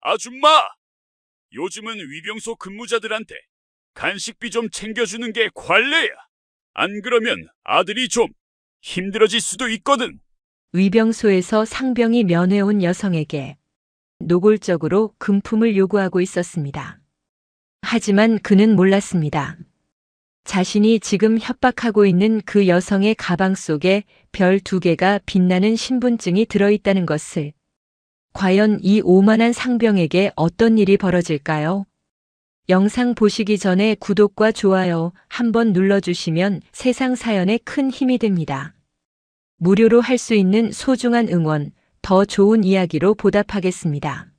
아줌마! 요즘은 위병소 근무자들한테 간식비 좀 챙겨주는 게 관례야. 안 그러면 아들이 좀 힘들어질 수도 있거든. 위병소에서 상병이 면회온 여성에게 노골적으로 금품을 요구하고 있었습니다. 하지만 그는 몰랐습니다. 자신이 지금 협박하고 있는 그 여성의 가방 속에 별 2개가 빛나는 신분증이 들어있다는 것을. 과연 이 오만한 상병에게 어떤 일이 벌어질까요? 영상 보시기 전에 구독과 좋아요 한번 눌러주시면 세상 사연에 큰 힘이 됩니다. 무료로 할 수 있는 소중한 응원, 더 좋은 이야기로 보답하겠습니다.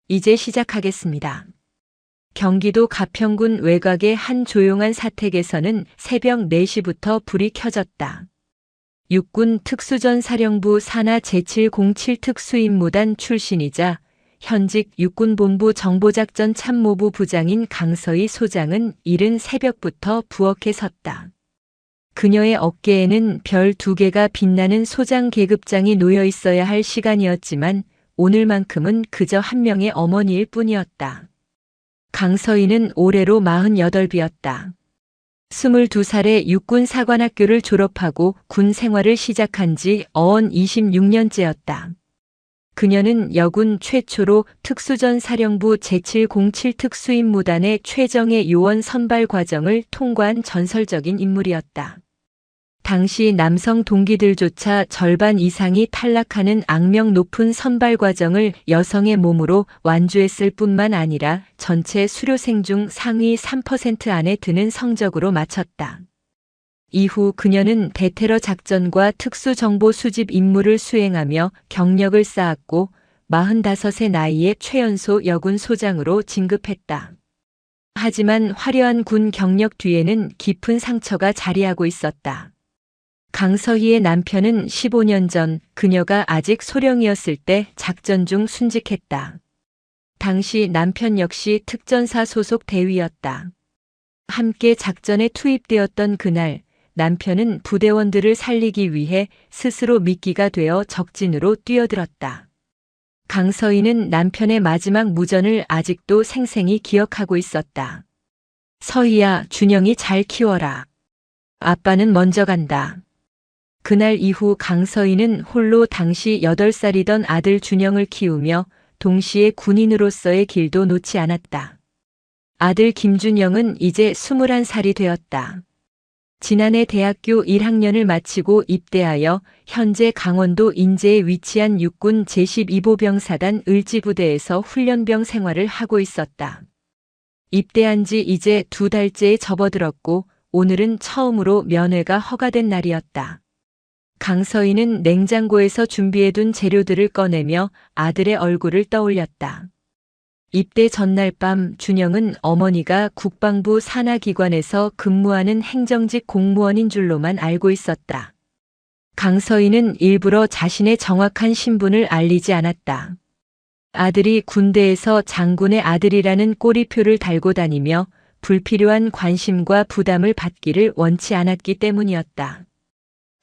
이제 시작하겠습니다. 경기도 가평군 외곽의 한 조용한 사택에서는 새벽 4시부터 불이 켜졌다. 육군 특수전사령부 산하 제707 특수임무단 출신이자 현직 육군본부 정보작전 참모부 부장인 강서희 소장은 이른 새벽부터 부엌에 섰다. 그녀의 어깨에는 별 2개가 빛나는 소장 계급장이 놓여 있어야 할 시간이었지만 오늘만큼은 그저 한 명의 어머니일 뿐이었다. 강서희는 올해로 48이었다. 22살에 육군사관학교를 졸업하고 군 생활을 시작한 지 어언 26년째였다. 그녀는 여군 최초로 특수전사령부 제707 특수임무단의 최정예 요원 선발 과정을 통과한 전설적인 인물이었다. 당시 남성 동기들조차 절반 이상이 탈락하는 악명 높은 선발 과정을 여성의 몸으로 완주했을 뿐만 아니라 전체 수료생 중 상위 3% 안에 드는 성적으로 마쳤다. 이후 그녀는 대테러 작전과 특수정보 수집 임무를 수행하며 경력을 쌓았고 45의 나이에 최연소 여군 소장으로 진급했다. 하지만 화려한 군 경력 뒤에는 깊은 상처가 자리하고 있었다. 강서희의 남편은 15년 전 그녀가 아직 소령이었을 때 작전 중 순직했다. 당시 남편 역시 특전사 소속 대위였다. 함께 작전에 투입되었던 그날 남편은 부대원들을 살리기 위해 스스로 미끼가 되어 적진으로 뛰어들었다. 강서희는 남편의 마지막 무전을 아직도 생생히 기억하고 있었다. 서희야, 준영이 잘 키워라. 아빠는 먼저 간다. 그날 이후 강서희는 홀로 당시 8살이던 아들 준영을 키우며 동시에 군인으로서의 길도 놓지 않았다. 아들 김준영은 이제 21살이 되었다. 지난해 대학교 1학년을 마치고 입대하여 현재 강원도 인제에 위치한 육군 제12보병사단 을지부대에서 훈련병 생활을 하고 있었다. 입대한 지 이제 2달째에 접어들었고 오늘은 처음으로 면회가 허가된 날이었다. 강서희는 냉장고에서 준비해둔 재료들을 꺼내며 아들의 얼굴을 떠올렸다. 입대 전날 밤 준영은 어머니가 국방부 산하기관에서 근무하는 행정직 공무원인 줄로만 알고 있었다. 강서희는 일부러 자신의 정확한 신분을 알리지 않았다. 아들이 군대에서 장군의 아들이라는 꼬리표를 달고 다니며 불필요한 관심과 부담을 받기를 원치 않았기 때문이었다.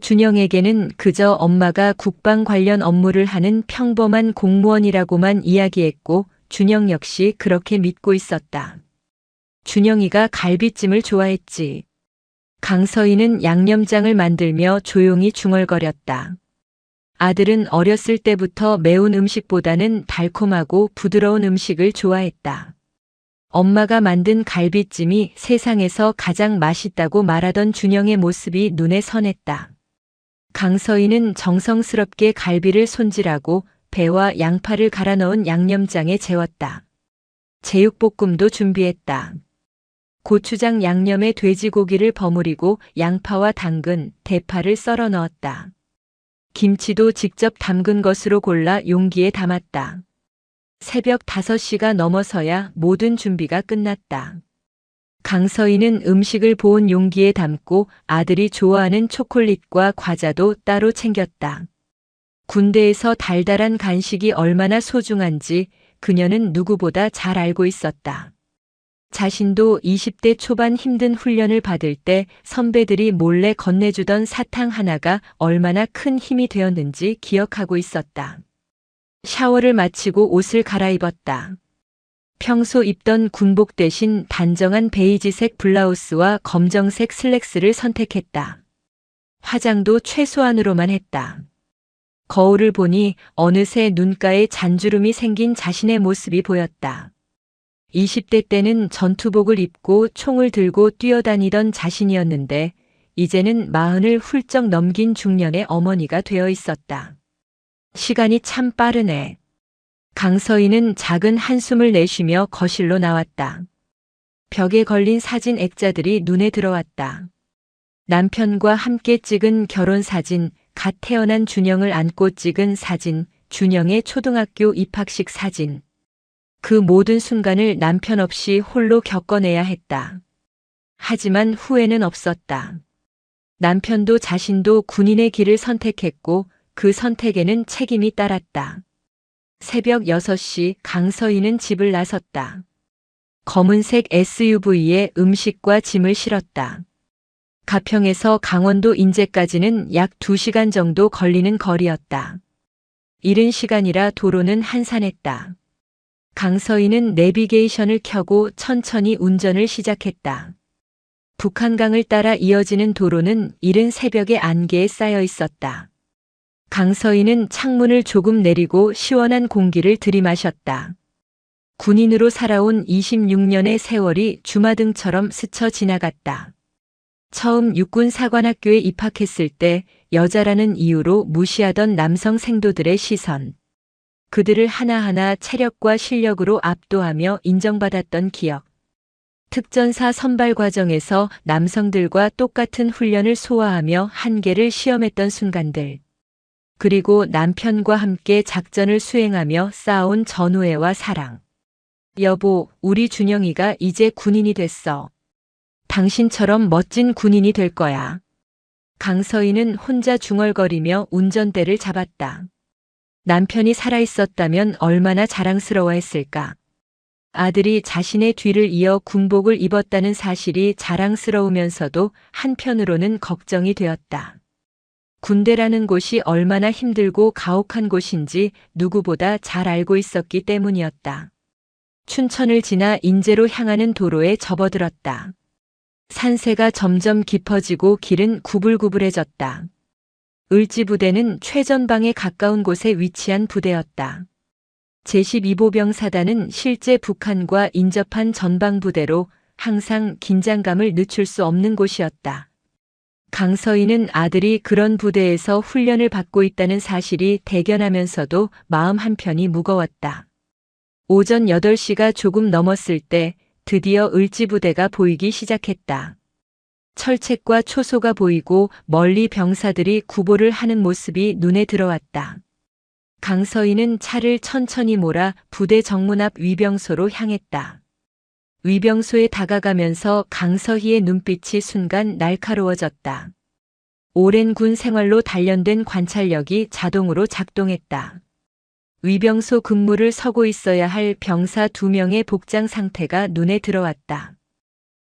준영에게는 그저 엄마가 국방 관련 업무를 하는 평범한 공무원이라고만 이야기했고 준영 역시 그렇게 믿고 있었다. 준영이가 갈비찜을 좋아했지. 강서희는 양념장을 만들며 조용히 중얼거렸다. 아들은 어렸을 때부터 매운 음식보다는 달콤하고 부드러운 음식을 좋아했다. 엄마가 만든 갈비찜이 세상에서 가장 맛있다고 말하던 준영의 모습이 눈에 선했다. 강서희는 정성스럽게 갈비를 손질하고 배와 양파를 갈아 넣은 양념장에 재웠다. 제육볶음도 준비했다. 고추장 양념에 돼지고기를 버무리고 양파와 당근, 대파를 썰어 넣었다. 김치도 직접 담근 것으로 골라 용기에 담았다. 새벽 5시가 넘어서야 모든 준비가 끝났다. 강서희는 음식을 보온 용기에 담고 아들이 좋아하는 초콜릿과 과자도 따로 챙겼다. 군대에서 달달한 간식이 얼마나 소중한지 그녀는 누구보다 잘 알고 있었다. 자신도 20대 초반 힘든 훈련을 받을 때 선배들이 몰래 건네주던 사탕 하나가 얼마나 큰 힘이 되었는지 기억하고 있었다. 샤워를 마치고 옷을 갈아입었다. 평소 입던 군복 대신 단정한 베이지색 블라우스와 검정색 슬랙스를 선택했다. 화장도 최소한으로만 했다. 거울을 보니 어느새 눈가에 잔주름이 생긴 자신의 모습이 보였다. 20대 때는 전투복을 입고 총을 들고 뛰어다니던 자신이었는데 이제는 40을 훌쩍 넘긴 중년의 어머니가 되어 있었다. 시간이 참 빠르네. 강서희는 작은 한숨을 내쉬며 거실로 나왔다. 벽에 걸린 사진 액자들이 눈에 들어왔다. 남편과 함께 찍은 결혼 사진, 갓 태어난 준영을 안고 찍은 사진, 준영의 초등학교 입학식 사진. 그 모든 순간을 남편 없이 홀로 겪어내야 했다. 하지만 후회는 없었다. 남편도 자신도 군인의 길을 선택했고 그 선택에는 책임이 따랐다. 새벽 6시 강서희는 집을 나섰다. 검은색 SUV에 음식과 짐을 실었다. 가평에서 강원도 인제까지는 약 2시간 정도 걸리는 거리였다. 이른 시간이라 도로는 한산했다. 강서희는 내비게이션을 켜고 천천히 운전을 시작했다. 북한강을 따라 이어지는 도로는 이른 새벽의 안개에 쌓여 있었다. 강서희는 창문을 조금 내리고 시원한 공기를 들이마셨다. 군인으로 살아온 26년의 세월이 주마등처럼 스쳐 지나갔다. 처음 육군사관학교에 입학했을 때 여자라는 이유로 무시하던 남성 생도들의 시선. 그들을 하나하나 체력과 실력으로 압도하며 인정받았던 기억. 특전사 선발 과정에서 남성들과 똑같은 훈련을 소화하며 한계를 시험했던 순간들. 그리고 남편과 함께 작전을 수행하며 쌓아온 전우애와 사랑. 여보, 우리 준영이가 이제 군인이 됐어. 당신처럼 멋진 군인이 될 거야. 강서희는 혼자 중얼거리며 운전대를 잡았다. 남편이 살아있었다면 얼마나 자랑스러워했을까. 아들이 자신의 뒤를 이어 군복을 입었다는 사실이 자랑스러우면서도 한편으로는 걱정이 되었다. 군대라는 곳이 얼마나 힘들고 가혹한 곳인지 누구보다 잘 알고 있었기 때문이었다. 춘천을 지나 인제로 향하는 도로에 접어들었다. 산세가 점점 깊어지고 길은 구불구불해졌다. 을지부대는 최전방에 가까운 곳에 위치한 부대였다. 제12보병사단은 실제 북한과 인접한 전방부대로 항상 긴장감을 늦출 수 없는 곳이었다. 강서희는 아들이 그런 부대에서 훈련을 받고 있다는 사실이 대견하면서도 마음 한편이 무거웠다. 오전 8시가 조금 넘었을 때 드디어 을지부대가 보이기 시작했다. 철책과 초소가 보이고 멀리 병사들이 구보를 하는 모습이 눈에 들어왔다. 강서희는 차를 천천히 몰아 부대 정문 앞 위병소로 향했다. 위병소에 다가가면서 강서희의 눈빛이 순간 날카로워졌다. 오랜 군 생활로 단련된 관찰력이 자동으로 작동했다. 위병소 근무를 서고 있어야 할 병사 2명의 복장 상태가 눈에 들어왔다.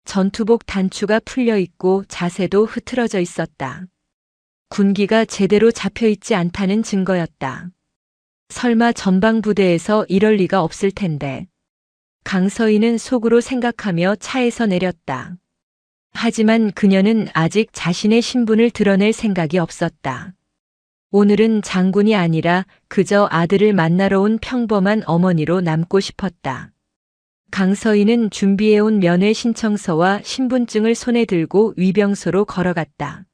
전투복 단추가 풀려 있고 자세도 흐트러져 있었다. 군기가 제대로 잡혀 있지 않다는 증거였다. 설마 전방부대에서 이럴 리가 없을 텐데. 강서희는 속으로 생각하며 차에서 내렸다. 하지만 그녀는 아직 자신의 신분을 드러낼 생각이 없었다. 오늘은 장군이 아니라 그저 아들을 만나러 온 평범한 어머니로 남고 싶었다. 강서희는 준비해온 면회 신청서와 신분증을 손에 들고 위병소로 걸어갔다.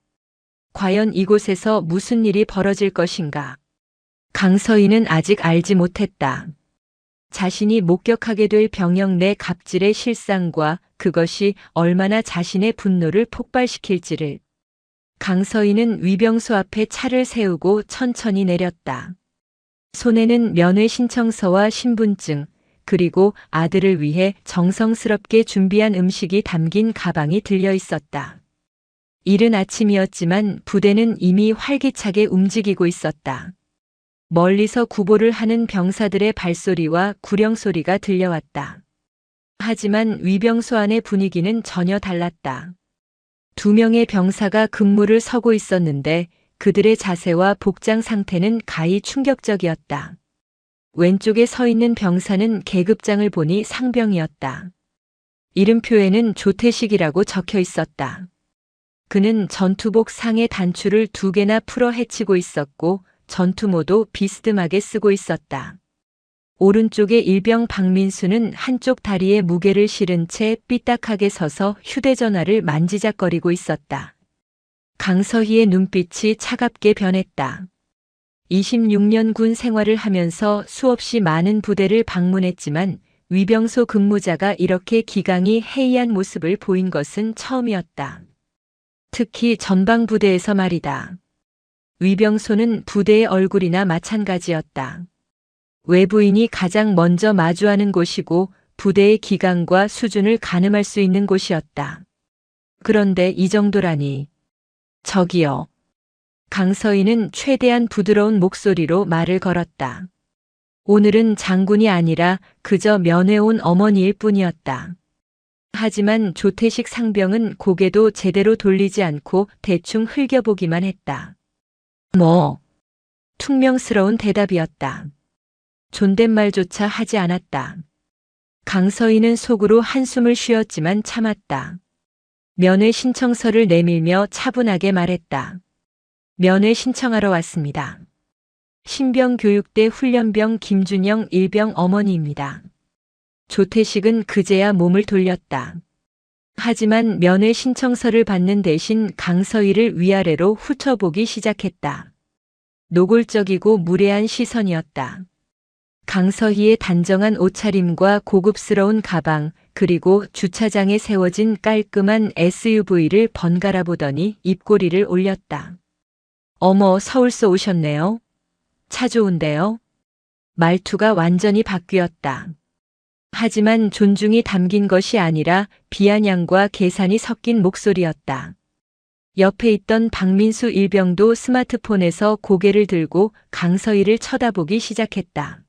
과연 이곳에서 무슨 일이 벌어질 것인가? 강서희는 아직 알지 못했다. 자신이 목격하게 될 병영 내 갑질의 실상과 그것이 얼마나 자신의 분노를 폭발시킬지를. 강서희는 위병소 앞에 차를 세우고 천천히 내렸다. 손에는 면회 신청서와 신분증, 그리고 아들을 위해 정성스럽게 준비한 음식이 담긴 가방이 들려 있었다. 이른 아침이었지만 부대는 이미 활기차게 움직이고 있었다. 멀리서 구보를 하는 병사들의 발소리와 구령소리가 들려왔다. 하지만 위병소 안의 분위기는 전혀 달랐다. 2명의 병사가 근무를 서고 있었는데 그들의 자세와 복장 상태는 가히 충격적이었다. 왼쪽에 서 있는 병사는 계급장을 보니 상병이었다. 이름표에는 조태식이라고 적혀 있었다. 그는 전투복 상의 단추를 2개나 풀어 헤치고 있었고 전투모도 비스듬하게 쓰고 있었다. 오른쪽에 일병 박민수는 한쪽 다리에 무게를 실은 채 삐딱하게 서서 휴대전화를 만지작거리고 있었다. 강서희의 눈빛이 차갑게 변했다. 26년 군 생활을 하면서 수없이 많은 부대를 방문했지만 위병소 근무자가 이렇게 기강이 해이한 모습을 보인 것은 처음이었다. 특히 전방부대에서 말이다. 위병소는 부대의 얼굴이나 마찬가지였다. 외부인이 가장 먼저 마주하는 곳이고 부대의 기강과 수준을 가늠할 수 있는 곳이었다. 그런데 이 정도라니. 저기요. 강서희는 최대한 부드러운 목소리로 말을 걸었다. 오늘은 장군이 아니라 그저 면회 온 어머니일 뿐이었다. 하지만 조태식 상병은 고개도 제대로 돌리지 않고 대충 흘겨보기만 했다. 뭐? 퉁명스러운 대답이었다. 존댓말조차 하지 않았다. 강서희는 속으로 한숨을 쉬었지만 참았다. 면회 신청서를 내밀며 차분하게 말했다. 면회 신청하러 왔습니다. 신병교육대 훈련병 김준영 일병 어머니입니다. 조태식은 그제야 몸을 돌렸다. 하지만 면회 신청서를 받는 대신 강서희를 위아래로 훑어보기 시작했다. 노골적이고 무례한 시선이었다. 강서희의 단정한 옷차림과 고급스러운 가방, 그리고 주차장에 세워진 깔끔한 SUV를 번갈아 보더니 입꼬리를 올렸다. 어머, 서울서 오셨네요. 차 좋은데요? 말투가 완전히 바뀌었다. 하지만 존중이 담긴 것이 아니라 비아냥과 계산이 섞인 목소리였다. 옆에 있던 박민수 일병도 스마트폰에서 고개를 들고 강서희를 쳐다보기 시작했다.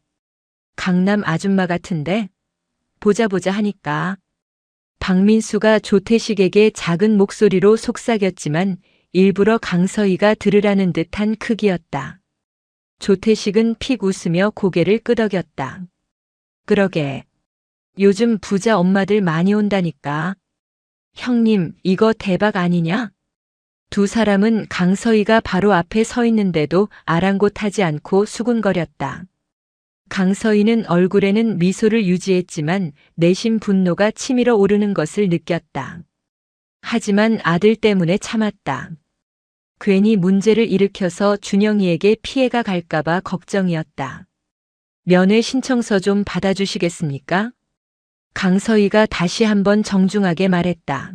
강남 아줌마 같은데? 보자 하니까. 박민수가 조태식에게 작은 목소리로 속삭였지만 일부러 강서희가 들으라는 듯한 크기였다. 조태식은 픽 웃으며 고개를 끄덕였다. 그러게. 요즘 부자 엄마들 많이 온다니까. 형님, 이거 대박 아니냐? 두 사람은 강서희가 바로 앞에 서 있는데도 아랑곳하지 않고 수군거렸다. 강서희는 얼굴에는 미소를 유지했지만 내심 분노가 치밀어 오르는 것을 느꼈다. 하지만 아들 때문에 참았다. 괜히 문제를 일으켜서 준영이에게 피해가 갈까봐 걱정이었다. 면회 신청서 좀 받아주시겠습니까? 강서희가 다시 한번 정중하게 말했다.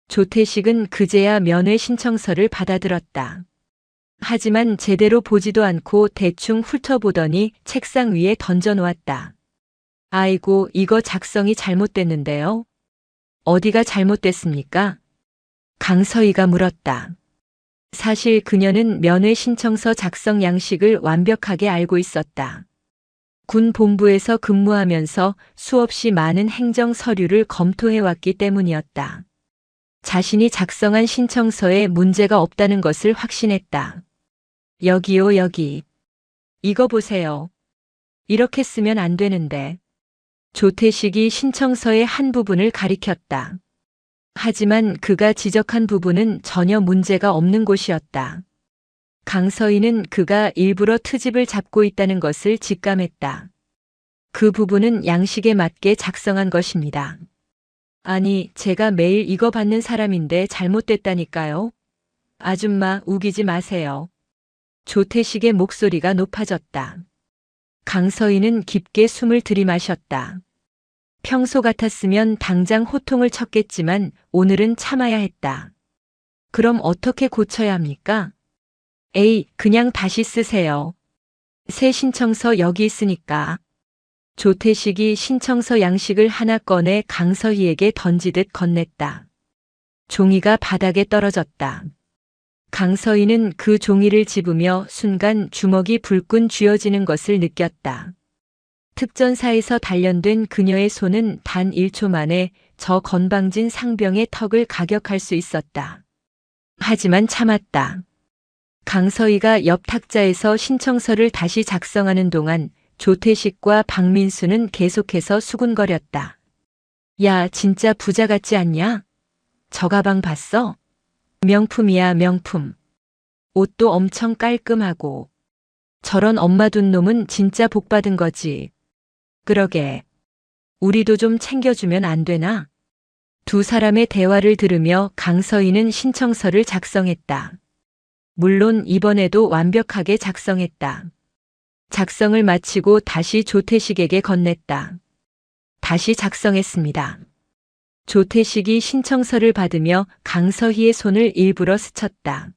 조태식은 그제야 면회 신청서를 받아들었다. 하지만 제대로 보지도 않고 대충 훑어보더니 책상 위에 던져놓았다. 아이고, 이거 작성이 잘못됐는데요. 어디가 잘못됐습니까? 강서희가 물었다. 사실 그녀는 면회 신청서 작성 양식을 완벽하게 알고 있었다. 군 본부에서 근무하면서 수없이 많은 행정 서류를 검토해왔기 때문이었다. 자신이 작성한 신청서에 문제가 없다는 것을 확신했다. 여기요, 여기. 이거 보세요. 이렇게 쓰면 안 되는데. 조태식이 신청서의 한 부분을 가리켰다. 하지만 그가 지적한 부분은 전혀 문제가 없는 곳이었다. 강서희는 그가 일부러 트집을 잡고 있다는 것을 직감했다. 그 부분은 양식에 맞게 작성한 것입니다. 아니, 제가 매일 이거 받는 사람인데 잘못됐다니까요. 아줌마, 우기지 마세요. 조태식의 목소리가 높아졌다. 강서희는 깊게 숨을 들이마셨다. 평소 같았으면 당장 호통을 쳤겠지만 오늘은 참아야 했다. 그럼 어떻게 고쳐야 합니까? 에이, 그냥 다시 쓰세요. 새 신청서 여기 있으니까. 조태식이 신청서 양식을 하나 꺼내 강서희에게 던지듯 건넸다. 종이가 바닥에 떨어졌다. 강서희는 그 종이를 집으며 순간 주먹이 불끈 쥐어지는 것을 느꼈다. 특전사에서 단련된 그녀의 손은 단 1초 만에 저 건방진 상병의 턱을 가격할 수 있었다. 하지만 참았다. 강서희가 옆 탁자에서 신청서를 다시 작성하는 동안 조태식과 박민수는 계속해서 수군거렸다. 야, 진짜 부자 같지 않냐? 저 가방 봤어? 명품이야, 명품. 옷도 엄청 깔끔하고. 저런 엄마 둔 놈은 진짜 복 받은 거지. 그러게. 우리도 좀 챙겨주면 안 되나? 두 사람의 대화를 들으며 강서희는 신청서를 작성했다. 물론 이번에도 완벽하게 작성했다. 작성을 마치고 다시 조태식에게 건넸다. 다시 작성했습니다. 조태식이 신청서를 받으며 강서희의 손을 일부러 스쳤다.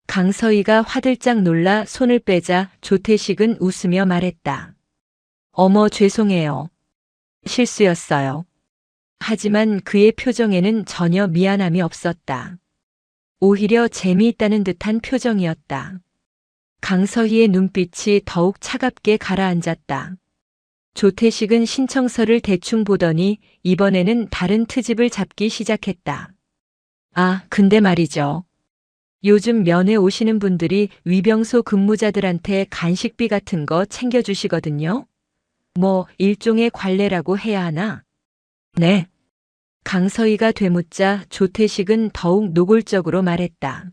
강서희가 화들짝 놀라 손을 빼자 조태식은 웃으며 말했다. 어머, 죄송해요. 실수였어요. 하지만 그의 표정에는 전혀 미안함이 없었다. 오히려 재미있다는 듯한 표정이었다. 강서희의 눈빛이 더욱 차갑게 가라앉았다. 조태식은 신청서를 대충 보더니 이번에는 다른 트집을 잡기 시작했다. 아, 근데 말이죠. 요즘 면회 오시는 분들이 위병소 근무자들한테 간식비 같은 거 챙겨주시거든요. 뭐 일종의 관례라고 해야 하나? 네. 강서희가 되묻자 조태식은 더욱 노골적으로 말했다.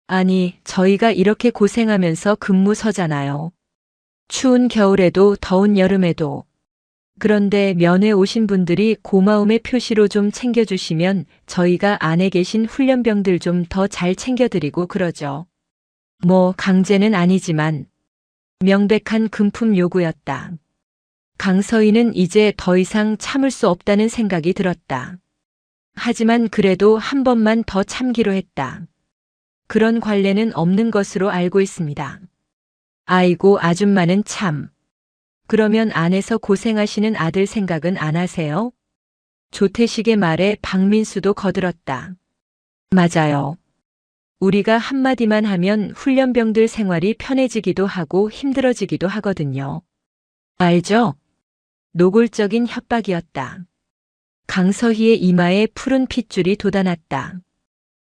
아니, 저희가 이렇게 고생하면서 근무 서잖아요. 추운 겨울에도 더운 여름에도. 그런데 면회 오신 분들이 고마움의 표시로 좀 챙겨주시면 저희가 안에 계신 훈련병들 좀 더 잘 챙겨드리고 그러죠. 뭐 강제는 아니지만 명백한 금품 요구였다. 강서희는 이제 더 이상 참을 수 없다는 생각이 들었다. 하지만 그래도 한 번만 더 참기로 했다. 그런 관례는 없는 것으로 알고 있습니다. 아이고, 아줌마는 참. 그러면 안에서 고생하시는 아들 생각은 안 하세요? 조태식의 말에 박민수도 거들었다. 맞아요. 우리가 한마디만 하면 훈련병들 생활이 편해지기도 하고 힘들어지기도 하거든요. 알죠? 노골적인 협박이었다. 강서희의 이마에 푸른 핏줄이 돋아났다.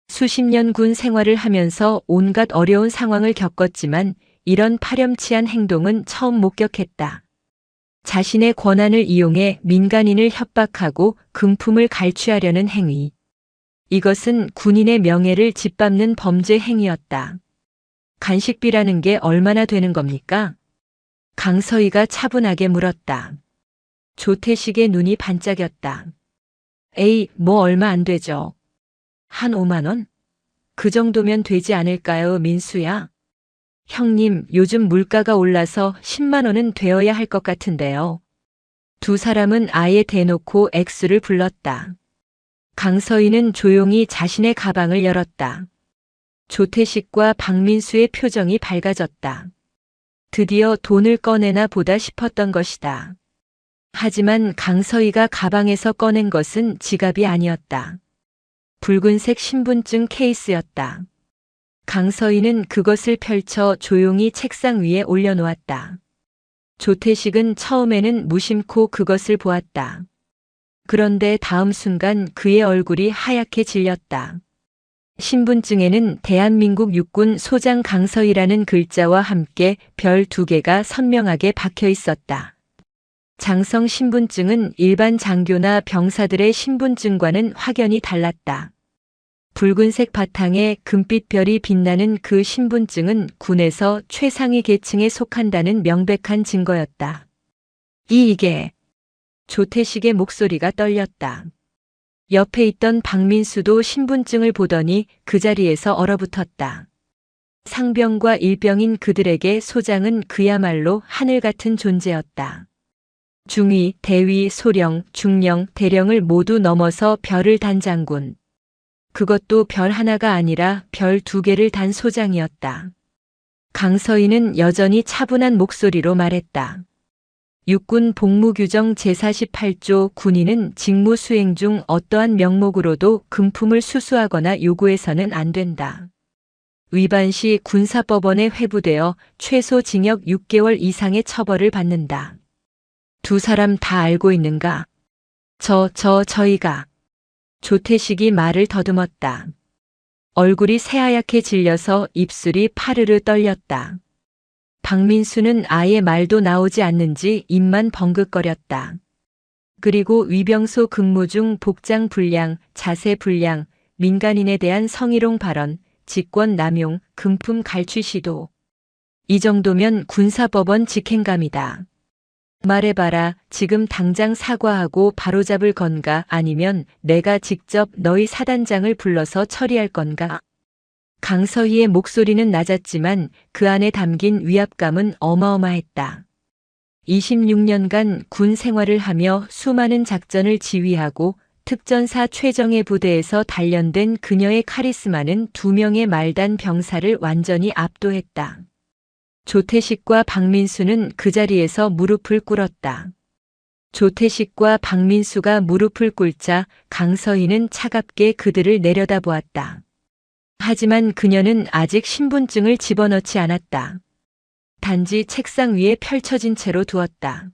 수십 년 군 생활을 하면서 온갖 어려운 상황을 겪었지만 이런 파렴치한 행동은 처음 목격했다. 자신의 권한을 이용해 민간인을 협박하고 금품을 갈취하려는 행위. 이것은 군인의 명예를 짓밟는 범죄 행위였다. 간식비라는 게 얼마나 되는 겁니까? 강서희가 차분하게 물었다. 조태식의 눈이 반짝였다. 에이, 뭐 얼마 안 되죠. 한 5만 원? 그 정도면 되지 않을까요, 민수야? 형님, 요즘 물가가 올라서 10만 원은 되어야 할 것 같은데요. 두 사람은 아예 대놓고 액수를 불렀다. 강서희는 조용히 자신의 가방을 열었다. 조태식과 박민수의 표정이 밝아졌다. 드디어 돈을 꺼내나 보다 싶었던 것이다. 하지만 강서희가 가방에서 꺼낸 것은 지갑이 아니었다. 붉은색 신분증 케이스였다. 강서희는 그것을 펼쳐 조용히 책상 위에 올려놓았다. 조태식은 처음에는 무심코 그것을 보았다. 그런데 다음 순간 그의 얼굴이 하얗게 질렸다. 신분증에는 대한민국 육군 소장 강서희라는 글자와 함께 별 2개가 선명하게 박혀 있었다. 장성 신분증은 일반 장교나 병사들의 신분증과는 확연히 달랐다. 붉은색 바탕에 금빛 별이 빛나는 그 신분증은 군에서 최상위 계층에 속한다는 명백한 증거였다. 이게 조태식의 목소리가 떨렸다. 옆에 있던 박민수도 신분증을 보더니 그 자리에서 얼어붙었다. 상병과 일병인 그들에게 소장은 그야말로 하늘 같은 존재였다. 중위, 대위, 소령, 중령, 대령을 모두 넘어서 별을 단 장군. 그것도 별 하나가 아니라 별 2개를 단 소장이었다. 강서희는 여전히 차분한 목소리로 말했다. 육군 복무규정 제48조 군인은 직무 수행 중 어떠한 명목으로도 금품을 수수하거나 요구해서는 안 된다. 위반 시 군사법원에 회부되어 최소 징역 6개월 이상의 처벌을 받는다. 두 사람 다 알고 있는가? 저희가. 조태식이 말을 더듬었다. 얼굴이 새하얗게 질려서 입술이 파르르 떨렸다. 박민수는 아예 말도 나오지 않는지 입만 벙긋거렸다. 그리고 위병소 근무 중 복장 불량, 자세 불량, 민간인에 대한 성희롱 발언, 직권 남용, 금품 갈취 시도. 이 정도면 군사법원 직행감이다. 말해봐라. 지금 당장 사과하고 바로잡을 건가 아니면 내가 직접 너희 사단장을 불러서 처리할 건가? 강서희의 목소리는 낮았지만 그 안에 담긴 위압감은 어마어마했다. 26년간 군 생활을 하며 수많은 작전을 지휘하고 특전사 최정예 부대에서 단련된 그녀의 카리스마는 2명의 말단 병사를 완전히 압도했다. 조태식과 박민수는 그 자리에서 무릎을 꿇었다. 조태식과 박민수가 무릎을 꿇자 강서희는 차갑게 그들을 내려다보았다. 하지만 그녀는 아직 신분증을 집어넣지 않았다. 단지 책상 위에 펼쳐진 채로 두었다.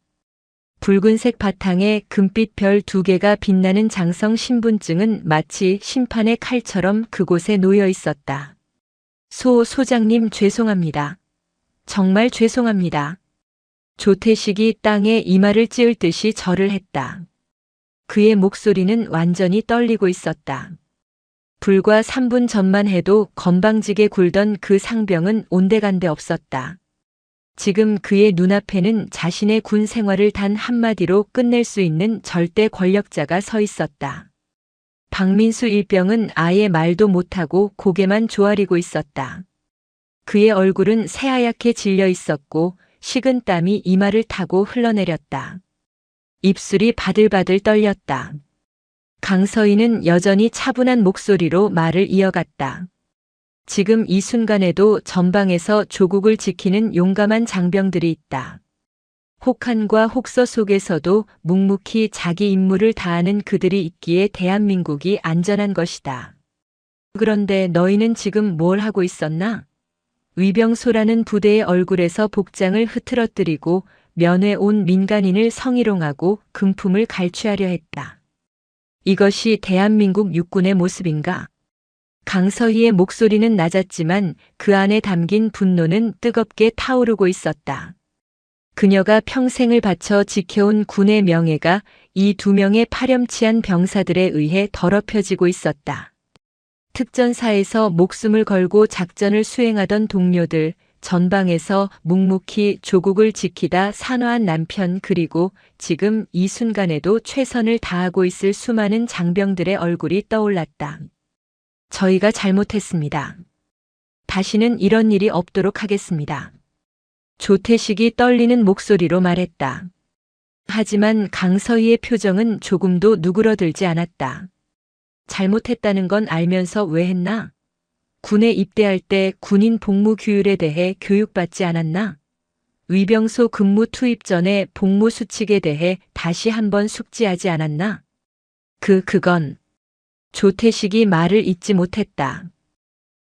붉은색 바탕에 금빛 별 2개가 빛나는 장성 신분증은 마치 심판의 칼처럼 그곳에 놓여 있었다. 소장님 죄송합니다. 정말 죄송합니다. 조태식이 땅에 이마를 찌을 듯이 절을 했다. 그의 목소리는 완전히 떨리고 있었다. 불과 3분 전만 해도 건방지게 굴던 그 상병은 온데간데 없었다. 지금 그의 눈앞에는 자신의 군 생활을 단 한마디로 끝낼 수 있는 절대 권력자가 서 있었다. 박민수 일병은 아예 말도 못하고 고개만 조아리고 있었다. 그의 얼굴은 새하얗게 질려 있었고 식은 땀이 이마를 타고 흘러내렸다. 입술이 바들바들 떨렸다. 강서희는 여전히 차분한 목소리로 말을 이어갔다. 지금 이 순간에도 전방에서 조국을 지키는 용감한 장병들이 있다. 혹한과 혹서 속에서도 묵묵히 자기 임무를 다하는 그들이 있기에 대한민국이 안전한 것이다. 그런데 너희는 지금 뭘 하고 있었나? 위병소라는 부대의 얼굴에서 복장을 흐트러뜨리고 면회 온 민간인을 성희롱하고 금품을 갈취하려 했다. 이것이 대한민국 육군의 모습인가? 강서희의 목소리는 낮았지만 그 안에 담긴 분노는 뜨겁게 타오르고 있었다. 그녀가 평생을 바쳐 지켜온 군의 명예가 이 2명의 파렴치한 병사들에 의해 더럽혀지고 있었다. 특전사에서 목숨을 걸고 작전을 수행하던 동료들, 전방에서 묵묵히 조국을 지키다 산화한 남편 그리고 지금 이 순간에도 최선을 다하고 있을 수많은 장병들의 얼굴이 떠올랐다. 저희가 잘못했습니다. 다시는 이런 일이 없도록 하겠습니다. 조태식이 떨리는 목소리로 말했다. 하지만 강서희의 표정은 조금도 누그러들지 않았다. 잘못했다는 건 알면서 왜 했나? 군에 입대할 때 군인 복무 규율에 대해 교육받지 않았나? 위병소 근무 투입 전에 복무 수칙에 대해 다시 한번 숙지하지 않았나? 그건 조태식이 말을 잇지 못했다.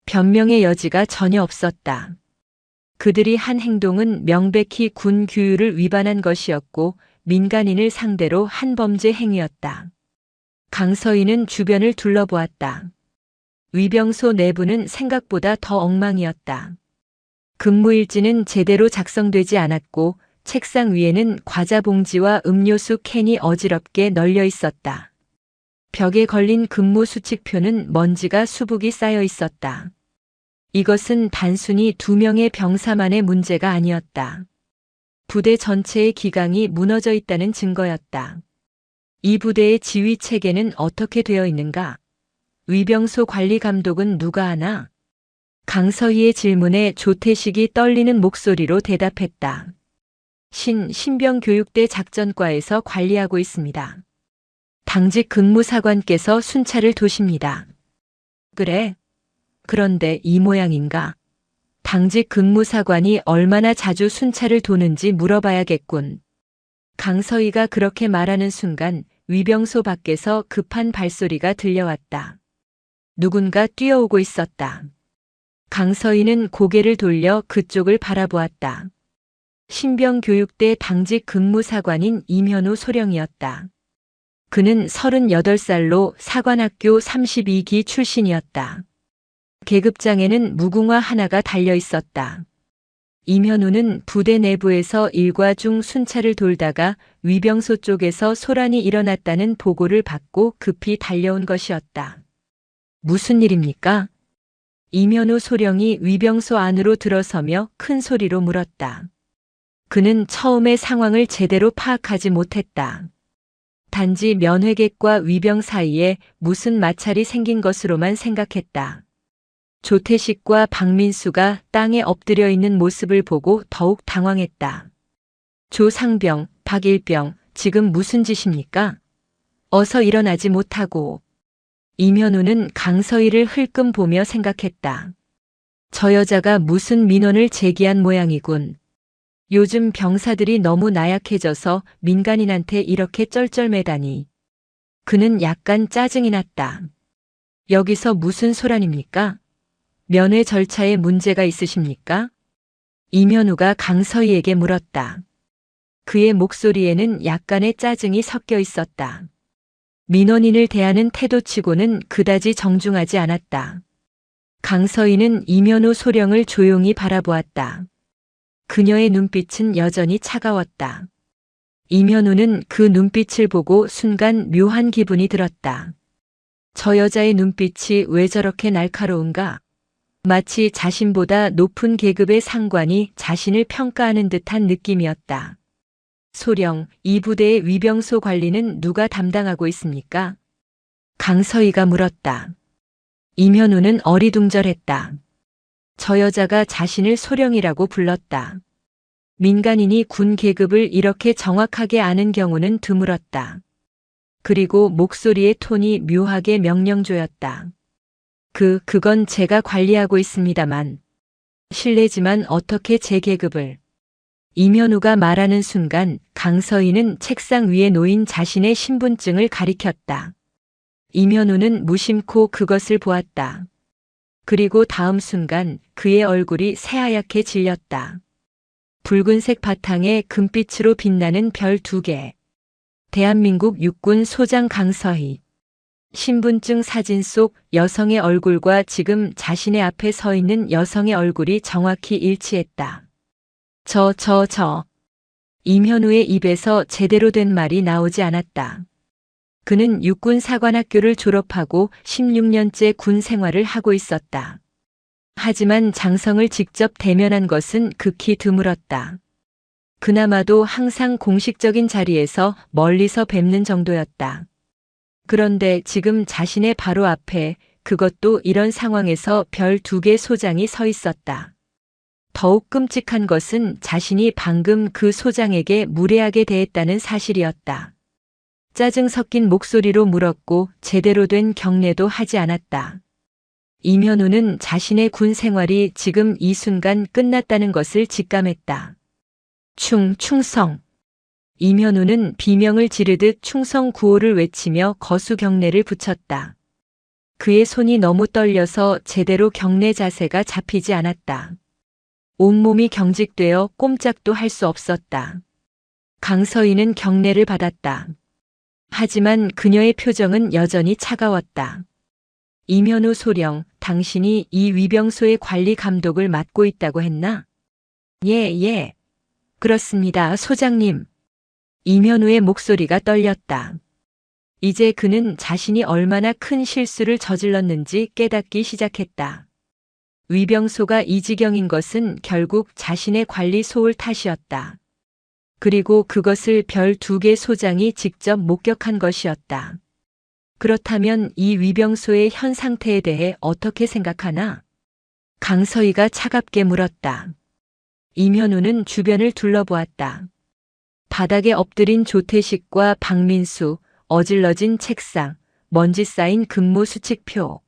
변명의 여지가 전혀 없었다. 그들이 한 행동은 명백히 군 규율을 위반한 것이었고 민간인을 상대로 한 범죄 행위였다. 강서희는 주변을 둘러보았다. 위병소 내부는 생각보다 더 엉망이었다. 근무일지는 제대로 작성되지 않았고 책상 위에는 과자 봉지와 음료수 캔이 어지럽게 널려 있었다. 벽에 걸린 근무 수칙표는 먼지가 수북이 쌓여 있었다. 이것은 단순히 2명의 병사만의 문제가 아니었다. 부대 전체의 기강이 무너져 있다는 증거였다. 이 부대의 지휘 체계는 어떻게 되어 있는가? 위병소 관리 감독은 누가 하나? 강서희의 질문에 조태식이 떨리는 목소리로 대답했다. 신병교육대 작전과에서 관리하고 있습니다. 당직 근무사관께서 순찰을 도십니다. 그래? 그런데 이 모양인가? 당직 근무사관이 얼마나 자주 순찰을 도는지 물어봐야겠군. 강서희가 그렇게 말하는 순간 위병소 밖에서 급한 발소리가 들려왔다. 누군가 뛰어오고 있었다. 강서희는 고개를 돌려 그쪽을 바라보았다. 신병교육대 당직 근무사관인 임현우 소령이었다. 그는 38살로 사관학교 32기 출신이었다. 계급장에는 무궁화 하나가 달려 있었다. 이면우는 부대 내부에서 일과 중 순찰을 돌다가 위병소 쪽에서 소란이 일어났다는 보고를 받고 급히 달려온 것이었다. 무슨 일입니까? 이면우 소령이 위병소 안으로 들어서며 큰 소리로 물었다. 그는 처음에 상황을 제대로 파악하지 못했다. 단지 면회객과 위병 사이에 무슨 마찰이 생긴 것으로만 생각했다. 조태식과 박민수가 땅에 엎드려 있는 모습을 보고 더욱 당황했다. 조상병, 박일병, 지금 무슨 짓입니까? 어서 일어나지 못하고. 이면우는 강서희를 흘끔 보며 생각했다. 저 여자가 무슨 민원을 제기한 모양이군. 요즘 병사들이 너무 나약해져서 민간인한테 이렇게 쩔쩔매다니. 그는 약간 짜증이 났다. 여기서 무슨 소란입니까? 면회 절차에 문제가 있으십니까? 이면우가 강서희에게 물었다. 그의 목소리에는 약간의 짜증이 섞여 있었다. 민원인을 대하는 태도치고는 그다지 정중하지 않았다. 강서희는 이면우 소령을 조용히 바라보았다. 그녀의 눈빛은 여전히 차가웠다. 이면우는 그 눈빛을 보고 순간 묘한 기분이 들었다. 저 여자의 눈빛이 왜 저렇게 날카로운가? 마치 자신보다 높은 계급의 상관이 자신을 평가하는 듯한 느낌이었다. 소령, 이 부대의 위병소 관리는 누가 담당하고 있습니까? 강서희가 물었다. 이면우는 어리둥절했다. 저 여자가 자신을 소령이라고 불렀다. 민간인이 군 계급을 이렇게 정확하게 아는 경우는 드물었다. 그리고 목소리의 톤이 묘하게 명령조였다. 그건 제가 관리하고 있습니다만. 실례지만 어떻게 제 계급을. 이면우가 말하는 순간 강서희는 책상 위에 놓인 자신의 신분증을 가리켰다. 이면우는 무심코 그것을 보았다. 그리고 다음 순간 그의 얼굴이 새하얗게 질렸다. 붉은색 바탕에 금빛으로 빛나는 별 2개. 대한민국 육군 소장 강서희. 신분증 사진 속 여성의 얼굴과 지금 자신의 앞에 서 있는 여성의 얼굴이 정확히 일치했다. 이면우의 입에서 제대로 된 말이 나오지 않았다. 그는 육군사관학교를 졸업하고 16년째 군 생활을 하고 있었다. 하지만 장성을 직접 대면한 것은 극히 드물었다. 그나마도 항상 공식적인 자리에서 멀리서 뵙는 정도였다. 그런데 지금 자신의 바로 앞에 그것도 이런 상황에서 별 2개 소장이 서 있었다. 더욱 끔찍한 것은 자신이 방금 그 소장에게 무례하게 대했다는 사실이었다. 짜증 섞인 목소리로 물었고 제대로 된 경례도 하지 않았다. 이면우는 자신의 군 생활이 지금 이 순간 끝났다는 것을 직감했다. 충성. 이면우는 비명을 지르듯 충성 구호를 외치며 거수 경례를 붙였다. 그의 손이 너무 떨려서 제대로 경례 자세가 잡히지 않았다. 온몸이 경직되어 꼼짝도 할 수 없었다. 강서희는 경례를 받았다. 하지만 그녀의 표정은 여전히 차가웠다. 이면우 소령, 당신이 이 위병소의 관리 감독을 맡고 있다고 했나? 예. 그렇습니다, 소장님. 이면우의 목소리가 떨렸다. 이제 그는 자신이 얼마나 큰 실수를 저질렀는지 깨닫기 시작했다. 위병소가 이 지경인 것은 결국 자신의 관리 소홀 탓이었다. 그리고 그것을 별 2개 소장이 직접 목격한 것이었다. 그렇다면 이 위병소의 현 상태에 대해 어떻게 생각하나? 강서희가 차갑게 물었다. 이면우는 주변을 둘러보았다. 바닥에 엎드린 조태식과 박민수, 어질러진 책상, 먼지 쌓인 근무 수칙표.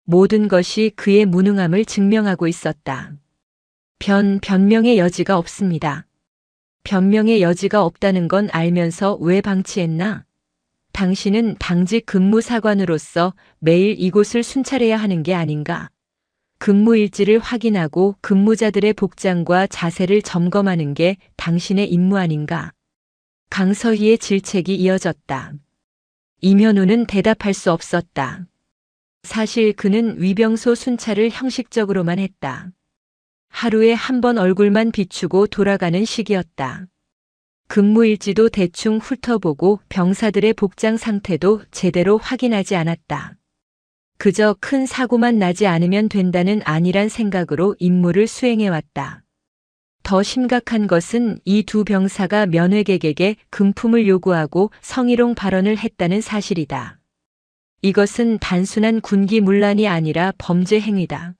모든 것이 그의 무능함을 증명하고 있었다. 변명의 여지가 없습니다. 변명의 여지가 없다는 건 알면서 왜 방치했나? 당신은 당직 근무사관으로서 매일 이곳을 순찰해야 하는 게 아닌가? 근무 일지를 확인하고 근무자들의 복장과 자세를 점검하는 게 당신의 임무 아닌가? 강서희의 질책이 이어졌다. 이면우는 대답할 수 없었다. 사실 그는 위병소 순찰을 형식적으로만 했다. 하루에 한 번 얼굴만 비추고 돌아가는 시기였다. 근무일지도 대충 훑어보고 병사들의 복장 상태도 제대로 확인하지 않았다. 그저 큰 사고만 나지 않으면 된다는 안일한 생각으로 임무를 수행해왔다. 더 심각한 것은 이 두 병사가 면회객에게 금품을 요구하고 성희롱 발언을 했다는 사실이다. 이것은 단순한 군기문란이 아니라 범죄 행위다.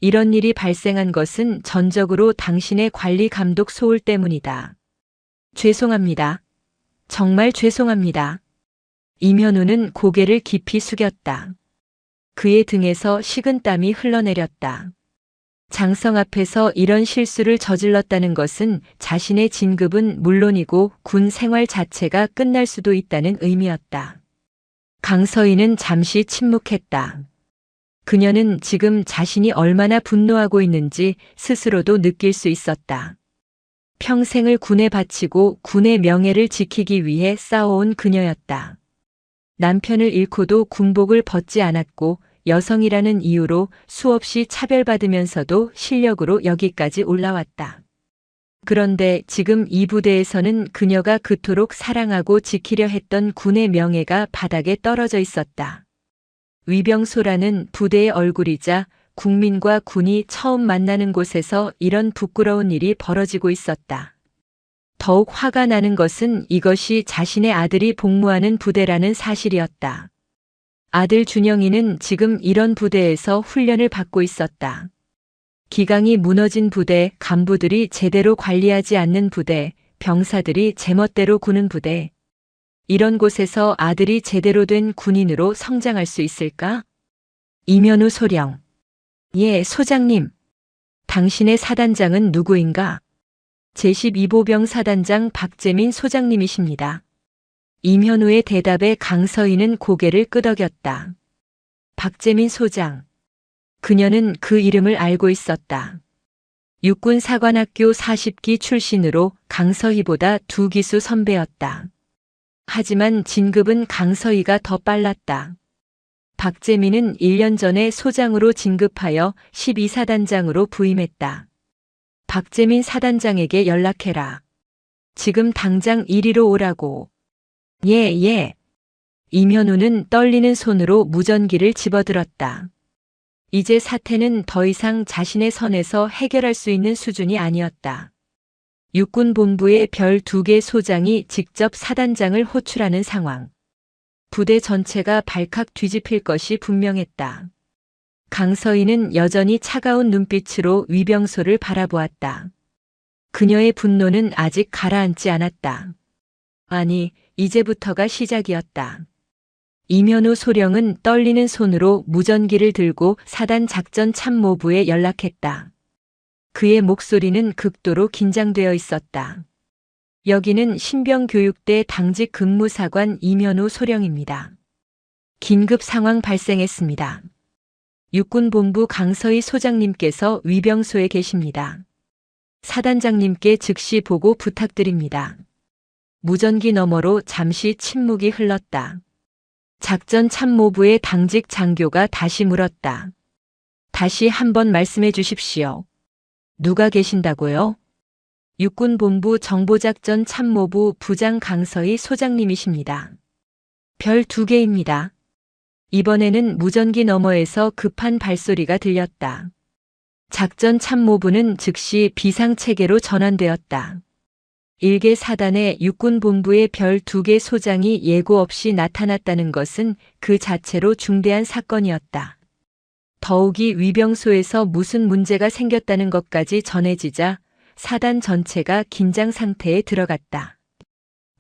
이런 일이 발생한 것은 전적으로 당신의 관리 감독 소홀 때문이다. 죄송합니다. 정말 죄송합니다. 임현우는 고개를 깊이 숙였다. 그의 등에서 식은땀이 흘러내렸다. 장성 앞에서 이런 실수를 저질렀다는 것은 자신의 진급은 물론이고 군 생활 자체가 끝날 수도 있다는 의미였다. 강서희는 잠시 침묵했다. 그녀는 지금 자신이 얼마나 분노하고 있는지 스스로도 느낄 수 있었다. 평생을 군에 바치고 군의 명예를 지키기 위해 싸워온 그녀였다. 남편을 잃고도 군복을 벗지 않았고 여성이라는 이유로 수없이 차별받으면서도 실력으로 여기까지 올라왔다. 그런데 지금 이 부대에서는 그녀가 그토록 사랑하고 지키려 했던 군의 명예가 바닥에 떨어져 있었다. 위병소라는 부대의 얼굴이자 국민과 군이 처음 만나는 곳에서 이런 부끄러운 일이 벌어지고 있었다. 더욱 화가 나는 것은 이것이 자신의 아들이 복무하는 부대라는 사실이었다. 아들 준영이는 지금 이런 부대에서 훈련을 받고 있었다. 기강이 무너진 부대, 간부들이 제대로 관리하지 않는 부대, 병사들이 제멋대로 구는 부대. 이런 곳에서 아들이 제대로 된 군인으로 성장할 수 있을까? 임현우 소령. 예, 소장님. 당신의 사단장은 누구인가? 제12보병 사단장 박재민 소장님이십니다. 임현우의 대답에 강서희는 고개를 끄덕였다. 박재민 소장. 그녀는 그 이름을 알고 있었다. 육군사관학교 40기 출신으로 강서희보다 2기수 선배였다. 하지만 진급은 강서희가 더 빨랐다. 박재민은 1년 전에 소장으로 진급하여 12사단장으로 부임했다. 박재민 사단장에게 연락해라. 지금 당장 이리로 오라고. 예. 임현우는 떨리는 손으로 무전기를 집어들었다. 이제 사태는 더 이상 자신의 선에서 해결할 수 있는 수준이 아니었다. 육군본부의 별 2개 소장이 직접 사단장을 호출하는 상황. 부대 전체가 발칵 뒤집힐 것이 분명했다. 강서희는 여전히 차가운 눈빛으로 위병소를 바라보았다. 그녀의 분노는 아직 가라앉지 않았다. 아니, 이제부터가 시작이었다. 임현우 소령은 떨리는 손으로 무전기를 들고 사단 작전 참모부에 연락했다. 그의 목소리는 극도로 긴장되어 있었다. 여기는 신병교육대 당직 근무사관 임현우 소령입니다. 긴급 상황 발생했습니다. 육군본부 강서희 소장님께서 위병소에 계십니다. 사단장님께 즉시 보고 부탁드립니다. 무전기 너머로 잠시 침묵이 흘렀다. 작전 참모부의 당직 장교가 다시 물었다. 다시 한번 말씀해 주십시오. 누가 계신다고요? 육군본부 정보작전 참모부 부장 강서희 소장님이십니다. 별 2개입니다. 이번에는 무전기 너머에서 급한 발소리가 들렸다. 작전 참모부는 즉시 비상체계로 전환되었다. 1개 사단의 육군본부의 별 2개 소장이 예고 없이 나타났다는 것은 그 자체로 중대한 사건이었다. 더욱이 위병소에서 무슨 문제가 생겼다는 것까지 전해지자 사단 전체가 긴장 상태에 들어갔다.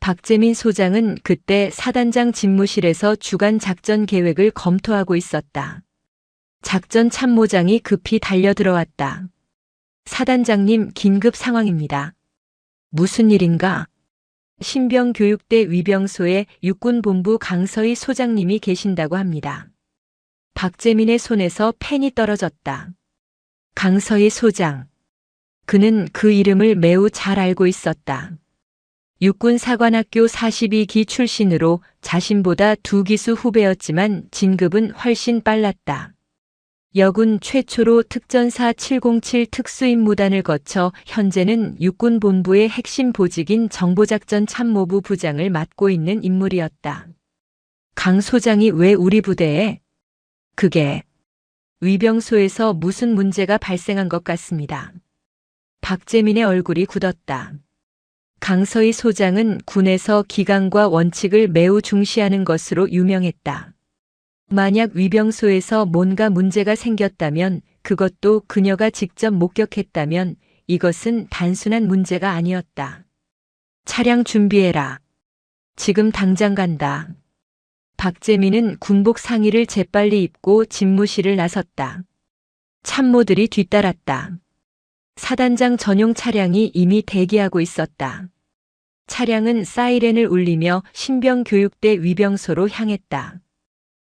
박재민 소장은 그때 사단장 집무실에서 주간 작전 계획을 검토하고 있었다. 작전 참모장이 급히 달려들어왔다. 사단장님, 긴급 상황입니다. 무슨 일인가? 신병교육대 위병소에 육군본부 강서희 소장님이 계신다고 합니다. 박재민의 손에서 펜이 떨어졌다. 강서희 소장. 그는 그 이름을 매우 잘 알고 있었다. 육군사관학교 42기 출신으로 자신보다 2기수 후배였지만 진급은 훨씬 빨랐다. 여군 최초로 특전사 707 특수임무단을 거쳐 현재는 육군본부의 핵심 보직인 정보작전 참모부 부장을 맡고 있는 인물이었다. 강 소장이 왜 우리 부대에? 그게 위병소에서 무슨 문제가 발생한 것 같습니다. 박재민의 얼굴이 굳었다. 강서희 소장은 군에서 기강과 원칙을 매우 중시하는 것으로 유명했다. 만약 위병소에서 뭔가 문제가 생겼다면, 그것도 그녀가 직접 목격했다면 이것은 단순한 문제가 아니었다. 차량 준비해라. 지금 당장 간다. 박재민은 군복 상의를 재빨리 입고 집무실을 나섰다. 참모들이 뒤따랐다. 사단장 전용 차량이 이미 대기하고 있었다. 차량은 사이렌을 울리며 신병교육대 위병소로 향했다.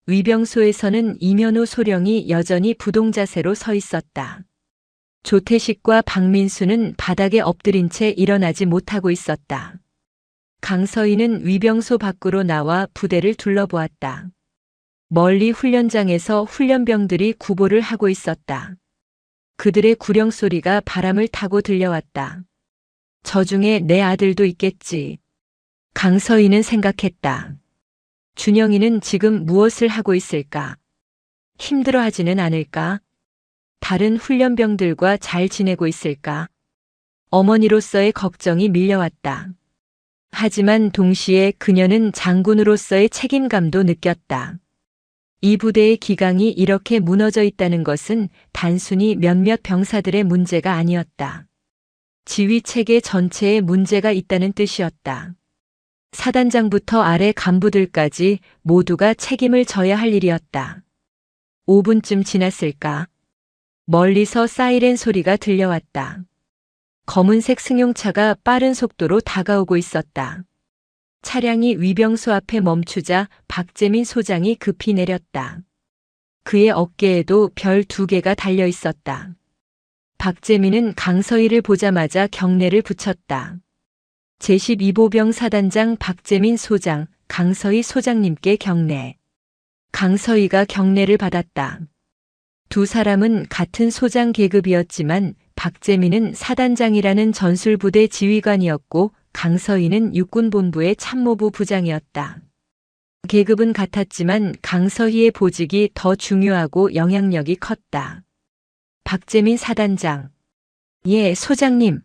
위병소에서는 이면호 소령이 여전히 부동자세로 서 있었다. 조태식과 박민수는 바닥에 엎드린 채 일어나지 못하고 있었다. 강서희는 위병소 밖으로 나와 부대를 둘러보았다. 멀리 훈련장에서 훈련병들이 구보를 하고 있었다. 그들의 구령 소리가 바람을 타고 들려왔다. 저 중에 내 아들도 있겠지. 강서희는 생각했다. 준영이는 지금 무엇을 하고 있을까? 힘들어하지는 않을까? 다른 훈련병들과 잘 지내고 있을까? 어머니로서의 걱정이 밀려왔다. 하지만 동시에 그녀는 장군으로서의 책임감도 느꼈다. 이 부대의 기강이 이렇게 무너져 있다는 것은 단순히 몇몇 병사들의 문제가 아니었다. 지휘 체계 전체에 문제가 있다는 뜻이었다. 사단장부터 아래 간부들까지 모두가 책임을 져야 할 일이었다. 5분쯤 지났을까? 멀리서 사이렌 소리가 들려왔다. 검은색 승용차가 빠른 속도로 다가오고 있었다. 차량이 위병소 앞에 멈추자 박재민 소장이 급히 내렸다. 그의 어깨에도 별 2개가 달려 있었다. 박재민은 강서희를 보자마자 경례를 붙였다. 제12보병 사단장 박재민 소장, 강서희 소장님께 경례. 강서희가 경례를 받았다. 두 사람은 같은 소장 계급이었지만 박재민은 사단장이라는 전술부대 지휘관이었고 강서희는 육군본부의 참모부 부장이었다. 계급은 같았지만 강서희의 보직이 더 중요하고 영향력이 컸다. 박재민 사단장. 예, 소장님.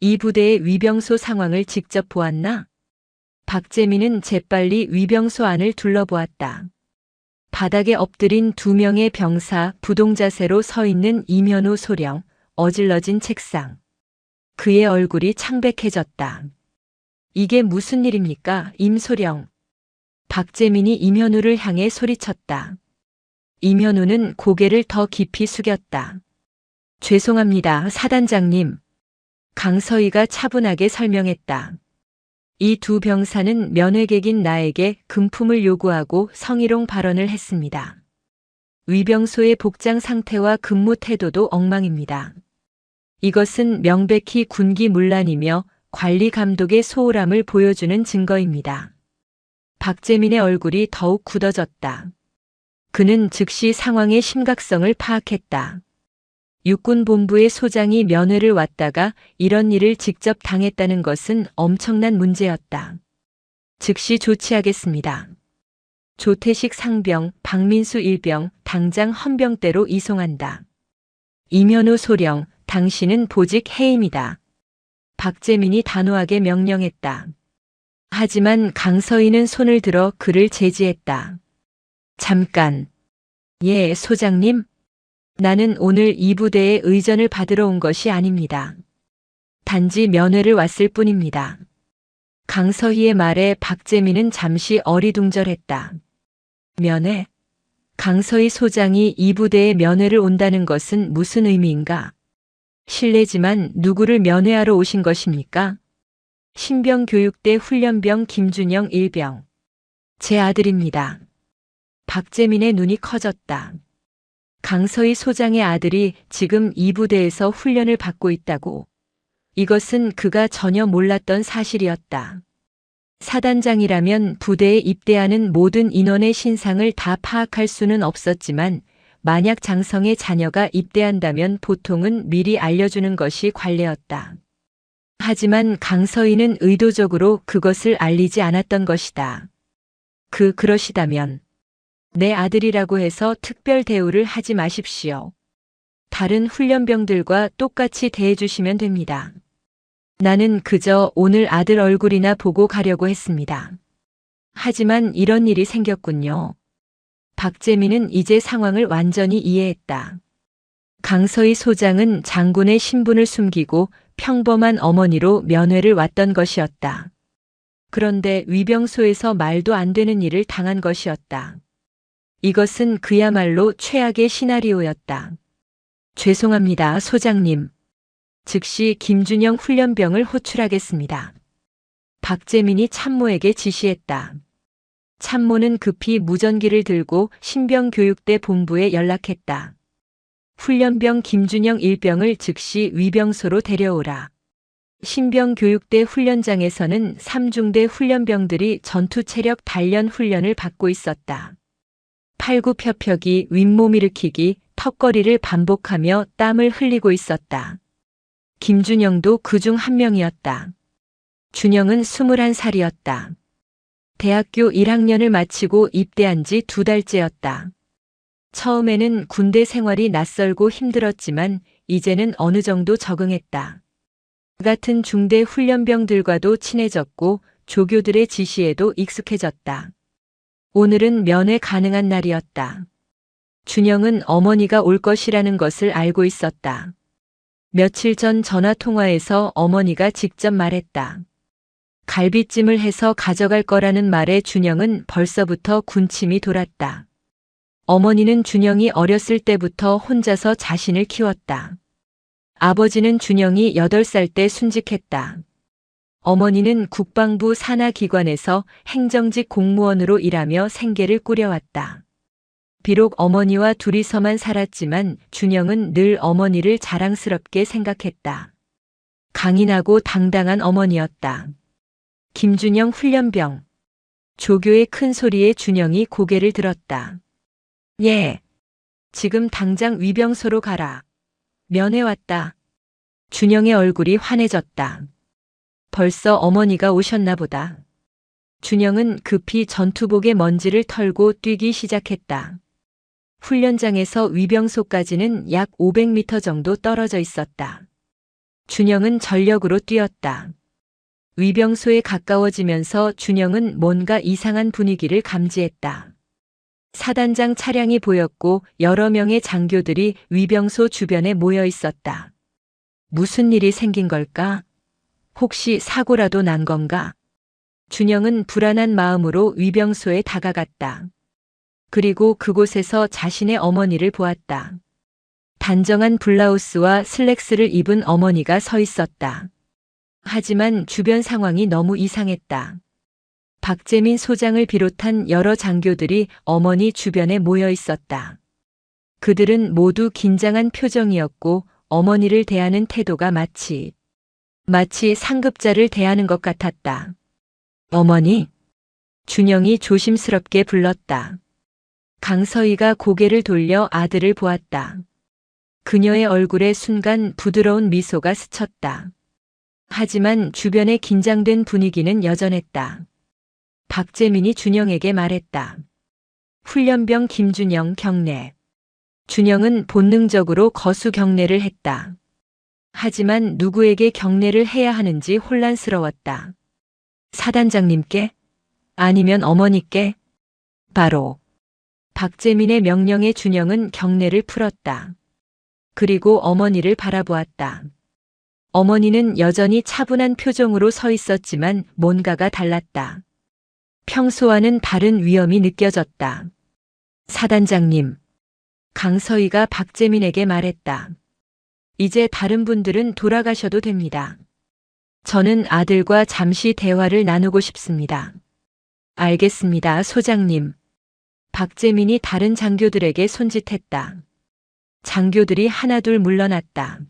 이 부대의 위병소 상황을 직접 보았나? 박재민은 재빨리 위병소 안을 둘러보았다. 바닥에 엎드린 2명의 병사, 부동자세로 서 있는 이면호 소령, 어질러진 책상. 그의 얼굴이 창백해졌다. 이게 무슨 일입니까, 임소령? 박재민이 이면호를 향해 소리쳤다. 이면호는 고개를 더 깊이 숙였다. 죄송합니다, 사단장님. 강서희가 차분하게 설명했다. 이 두 병사는 면회객인 나에게 금품을 요구하고 성희롱 발언을 했습니다. 위병소의 복장 상태와 근무 태도도 엉망입니다. 이것은 명백히 군기 문란이며 관리 감독의 소홀함을 보여주는 증거입니다. 박재민의 얼굴이 더욱 굳어졌다. 그는 즉시 상황의 심각성을 파악했다. 육군본부의 소장이 면회를 왔다가 이런 일을 직접 당했다는 것은 엄청난 문제였다. 즉시 조치하겠습니다. 조태식 상병, 박민수 일병, 당장 헌병대로 이송한다. 이면호 소령, 당신은 보직 해임이다. 박재민이 단호하게 명령했다. 하지만 강서희는 손을 들어 그를 제지했다. 잠깐. 예, 소장님. 나는 오늘 이 부대의 의전을 받으러 온 것이 아닙니다. 단지 면회를 왔을 뿐입니다. 강서희의 말에 박재민은 잠시 어리둥절했다. 면회? 강서희 소장이 이 부대에 면회를 온다는 것은 무슨 의미인가? 실례지만 누구를 면회하러 오신 것입니까? 신병교육대 훈련병 김준영 일병. 제 아들입니다. 박재민의 눈이 커졌다. 강서희 소장의 아들이 지금 이 부대에서 훈련을 받고 있다고. 이것은 그가 전혀 몰랐던 사실이었다. 사단장이라면 부대에 입대하는 모든 인원의 신상을 다 파악할 수는 없었지만 만약 장성의 자녀가 입대한다면 보통은 미리 알려주는 것이 관례였다. 하지만 강서희는 의도적으로 그것을 알리지 않았던 것이다. 그러시다면 내 아들이라고 해서 특별 대우를 하지 마십시오. 다른 훈련병들과 똑같이 대해주시면 됩니다. 나는 그저 오늘 아들 얼굴이나 보고 가려고 했습니다. 하지만 이런 일이 생겼군요. 박재민은 이제 상황을 완전히 이해했다. 강서희 소장은 장군의 신분을 숨기고 평범한 어머니로 면회를 왔던 것이었다. 그런데 위병소에서 말도 안 되는 일을 당한 것이었다. 이것은 그야말로 최악의 시나리오였다. 죄송합니다, 소장님. 즉시 김준영 훈련병을 호출하겠습니다. 박재민이 참모에게 지시했다. 참모는 급히 무전기를 들고 신병교육대 본부에 연락했다. 훈련병 김준영 1병을 즉시 위병소로 데려오라. 신병교육대 훈련장에서는 3중대 훈련병들이 전투체력 단련 훈련을 받고 있었다. 팔굽혀펴기, 윗몸 일으키기, 턱걸이를 반복하며 땀을 흘리고 있었다. 김준영도 그중 한 명이었다. 준영은 21살이었다. 대학교 1학년을 마치고 입대한 지 2달째였다. 처음에는 군대 생활이 낯설고 힘들었지만 이제는 어느 정도 적응했다. 같은 중대 훈련병들과도 친해졌고 조교들의 지시에도 익숙해졌다. 오늘은 면회 가능한 날이었다. 준영은 어머니가 올 것이라는 것을 알고 있었다. 며칠 전 전화 통화에서 어머니가 직접 말했다. 갈비찜을 해서 가져갈 거라는 말에 준영은 벌써부터 군침이 돌았다. 어머니는 준영이 어렸을 때부터 혼자서 자신을 키웠다. 아버지는 준영이 8살 때 순직했다. 어머니는 국방부 산하기관에서 행정직 공무원으로 일하며 생계를 꾸려왔다. 비록 어머니와 둘이서만 살았지만 준영은 늘 어머니를 자랑스럽게 생각했다. 강인하고 당당한 어머니였다. 김준영 훈련병. 조교의 큰 소리에 준영이 고개를 들었다. 예. 지금 당장 위병소로 가라. 면회 왔다. 준영의 얼굴이 환해졌다. 벌써 어머니가 오셨나 보다. 준영은 급히 전투복의 먼지를 털고 뛰기 시작했다. 훈련장에서 위병소까지는 약 500m 정도 떨어져 있었다. 준영은 전력으로 뛰었다. 위병소에 가까워지면서 준영은 뭔가 이상한 분위기를 감지했다. 사단장 차량이 보였고 여러 명의 장교들이 위병소 주변에 모여 있었다. 무슨 일이 생긴 걸까? 혹시 사고라도 난 건가? 준영은 불안한 마음으로 위병소에 다가갔다. 그리고 그곳에서 자신의 어머니를 보았다. 단정한 블라우스와 슬랙스를 입은 어머니가 서 있었다. 하지만 주변 상황이 너무 이상했다. 박재민 소장을 비롯한 여러 장교들이 어머니 주변에 모여 있었다. 그들은 모두 긴장한 표정이었고 어머니를 대하는 태도가 마치 상급자를 대하는 것 같았다. 어머니? 준영이 조심스럽게 불렀다. 강서희가 고개를 돌려 아들을 보았다. 그녀의 얼굴에 순간 부드러운 미소가 스쳤다. 하지만 주변의 긴장된 분위기는 여전했다. 박재민이 준영에게 말했다. 훈련병 김준영 경례. 준영은 본능적으로 거수 경례를 했다. 하지만 누구에게 경례를 해야 하는지 혼란스러웠다. 사단장님께? 아니면 어머니께? 바로 박재민의 명령에 준영은 경례를 풀었다. 그리고 어머니를 바라보았다. 어머니는 여전히 차분한 표정으로 서 있었지만 뭔가가 달랐다. 평소와는 다른 위험이 느껴졌다. 사단장님. 강서희가 박재민에게 말했다. 이제 다른 분들은 돌아가셔도 됩니다. 저는 아들과 잠시 대화를 나누고 싶습니다. 알겠습니다, 소장님. 박재민이 다른 장교들에게 손짓했다. 장교들이 하나둘 물러났다.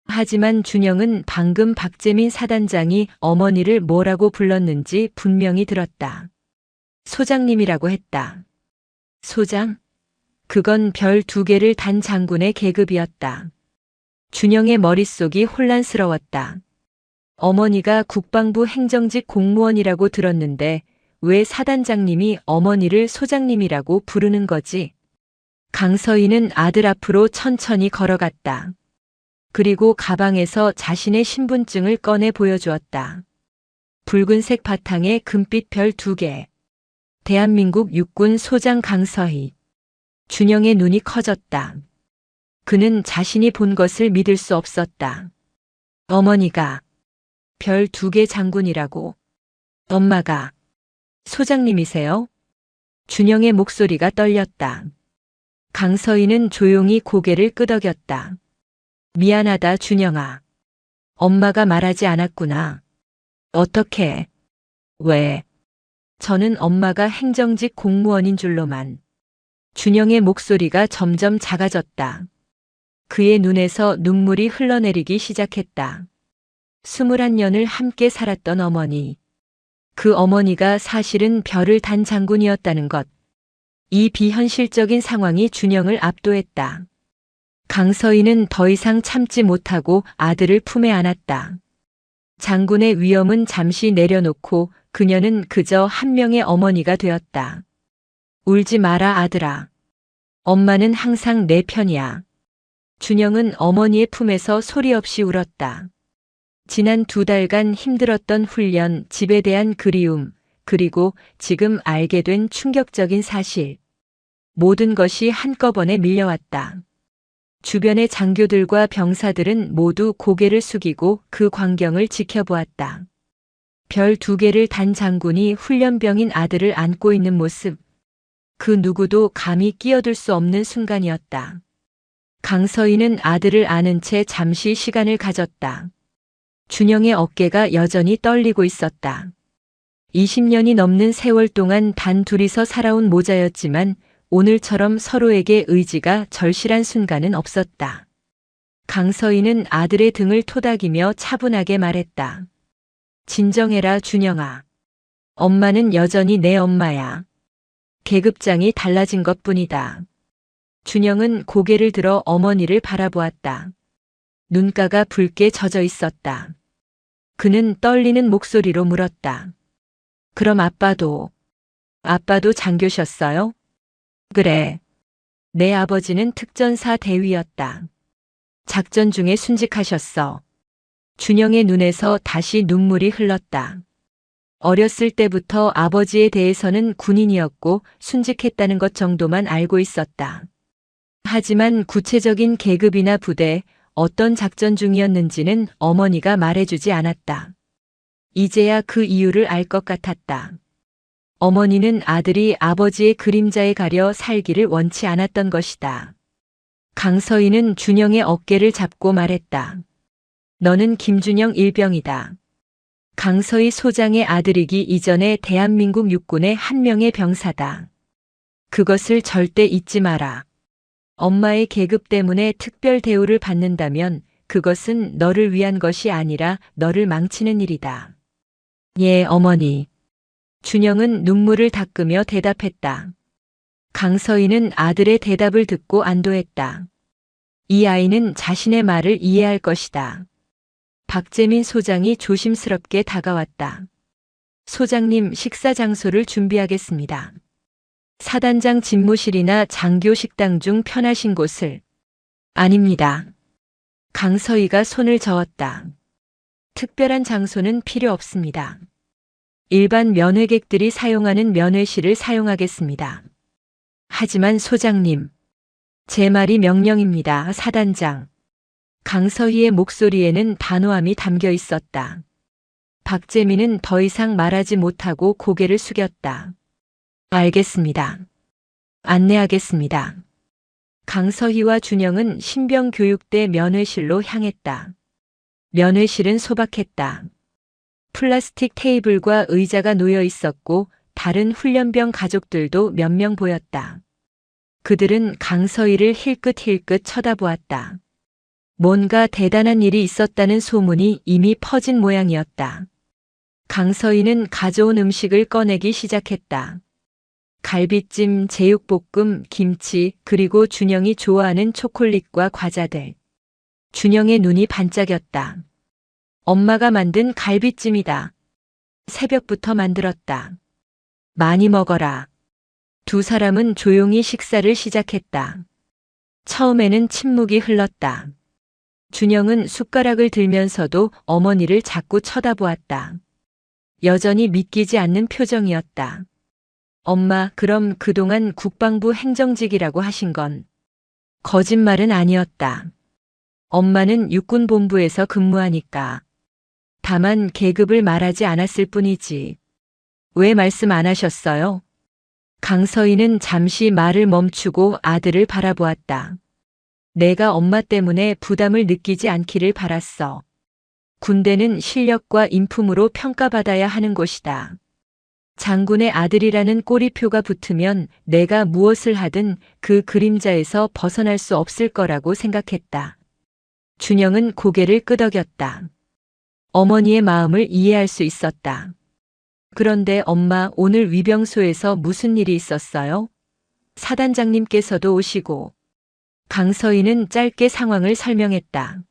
하지만 준영은 방금 박재민 사단장이 어머니를 뭐라고 불렀는지 분명히 들었다. 소장님이라고 했다. 소장? 그건 별 2개를 단 장군의 계급이었다. 준영의 머릿속이 혼란스러웠다. 어머니가 국방부 행정직 공무원이라고 들었는데 왜 사단장님이 어머니를 소장님이라고 부르는 거지? 강서희는 아들 앞으로 천천히 걸어갔다. 그리고 가방에서 자신의 신분증을 꺼내 보여주었다. 붉은색 바탕에 금빛 별 2개. 대한민국 육군 소장 강서희. 준영의 눈이 커졌다. 그는 자신이 본 것을 믿을 수 없었다. 어머니가 별 2개 장군이라고. 엄마가 소장님이세요? 준영의 목소리가 떨렸다. 강서희는 조용히 고개를 끄덕였다. 미안하다, 준영아. 엄마가 말하지 않았구나. 어떻게? 왜? 저는 엄마가 행정직 공무원인 줄로만. 준영의 목소리가 점점 작아졌다. 그의 눈에서 눈물이 흘러내리기 시작했다. 21년을 함께 살았던 어머니. 그 어머니가 사실은 별을 단 장군이었다는 것. 이 비현실적인 상황이 준영을 압도했다. 강서희는 더 이상 참지 못하고 아들을 품에 안았다. 장군의 위엄은 잠시 내려놓고 그녀는 그저 한 명의 어머니가 되었다. 울지 마라, 아들아. 엄마는 항상 내 편이야. 준영은 어머니의 품에서 소리 없이 울었다. 지난 2달간 힘들었던 훈련, 집에 대한 그리움, 그리고 지금 알게 된 충격적인 사실. 모든 것이 한꺼번에 밀려왔다. 주변의 장교들과 병사들은 모두 고개를 숙이고 그 광경을 지켜보았다. 별 2개를 단 장군이 훈련병인 아들을 안고 있는 모습. 그 누구도 감히 끼어들 수 없는 순간이었다. 강서희는 아들을 안은 채 잠시 시간을 가졌다. 준영의 어깨가 여전히 떨리고 있었다. 20년이 넘는 세월 동안 단 둘이서 살아온 모자였지만 오늘처럼 서로에게 의지가 절실한 순간은 없었다. 강서희는 아들의 등을 토닥이며 차분하게 말했다. 진정해라, 준영아. 엄마는 여전히 내 엄마야. 계급장이 달라진 것뿐이다. 준영은 고개를 들어 어머니를 바라보았다. 눈가가 붉게 젖어 있었다. 그는 떨리는 목소리로 물었다. 그럼 아빠도 장교셨어요? 그래. 내 아버지는 특전사 대위였다. 작전 중에 순직하셨어. 준영의 눈에서 다시 눈물이 흘렀다. 어렸을 때부터 아버지에 대해서는 군인이었고 순직했다는 것 정도만 알고 있었다. 하지만 구체적인 계급이나 부대, 어떤 작전 중이었는지는 어머니가 말해주지 않았다. 이제야 그 이유를 알 것 같았다. 어머니는 아들이 아버지의 그림자에 가려 살기를 원치 않았던 것이다. 강서희는 준영의 어깨를 잡고 말했다. 너는 김준영 일병이다. 강서희 소장의 아들이기 이전에 대한민국 육군의 한 명의 병사다. 그것을 절대 잊지 마라. 엄마의 계급 때문에 특별 대우를 받는다면 그것은 너를 위한 것이 아니라 너를 망치는 일이다. 예, 어머니. 준영은 눈물을 닦으며 대답했다. 강서희는 아들의 대답을 듣고 안도했다. 이 아이는 자신의 말을 이해할 것이다. 박재민 소장이 조심스럽게 다가왔다. 소장님, 식사 장소를 준비하겠습니다. 사단장 집무실이나 장교 식당 중 편하신 곳을. 아닙니다. 강서희가 손을 저었다. 특별한 장소는 필요 없습니다. 일반 면회객들이 사용하는 면회실을 사용하겠습니다. 하지만 소장님, 제 말이 명령입니다, 사단장. 강서희의 목소리에는 단호함이 담겨 있었다. 박재민은 더 이상 말하지 못하고 고개를 숙였다. 알겠습니다. 안내하겠습니다. 강서희와 준영은 신병교육대 면회실로 향했다. 면회실은 소박했다. 플라스틱 테이블과 의자가 놓여 있었고 다른 훈련병 가족들도 몇 명 보였다. 그들은 강서희를 힐끗힐끗 쳐다보았다. 뭔가 대단한 일이 있었다는 소문이 이미 퍼진 모양이었다. 강서희는 가져온 음식을 꺼내기 시작했다. 갈비찜, 제육볶음, 김치, 그리고 준영이 좋아하는 초콜릿과 과자들. 준영의 눈이 반짝였다. 엄마가 만든 갈비찜이다. 새벽부터 만들었다. 많이 먹어라. 두 사람은 조용히 식사를 시작했다. 처음에는 침묵이 흘렀다. 준영은 숟가락을 들면서도 어머니를 자꾸 쳐다보았다. 여전히 믿기지 않는 표정이었다. 엄마, 그럼 그동안 국방부 행정직이라고 하신 건 거짓말은 아니었다. 엄마는 육군본부에서 근무하니까. 다만 계급을 말하지 않았을 뿐이지. 왜 말씀 안 하셨어요? 강서희는 잠시 말을 멈추고 아들을 바라보았다. 내가 엄마 때문에 부담을 느끼지 않기를 바랐어. 군대는 실력과 인품으로 평가받아야 하는 곳이다. 장군의 아들이라는 꼬리표가 붙으면 내가 무엇을 하든 그 그림자에서 벗어날 수 없을 거라고 생각했다. 준영은 고개를 끄덕였다. 어머니의 마음을 이해할 수 있었다. 그런데 엄마, 오늘 위병소에서 무슨 일이 있었어요? 사단장님께서도 오시고. 강서희는 짧게 상황을 설명했다.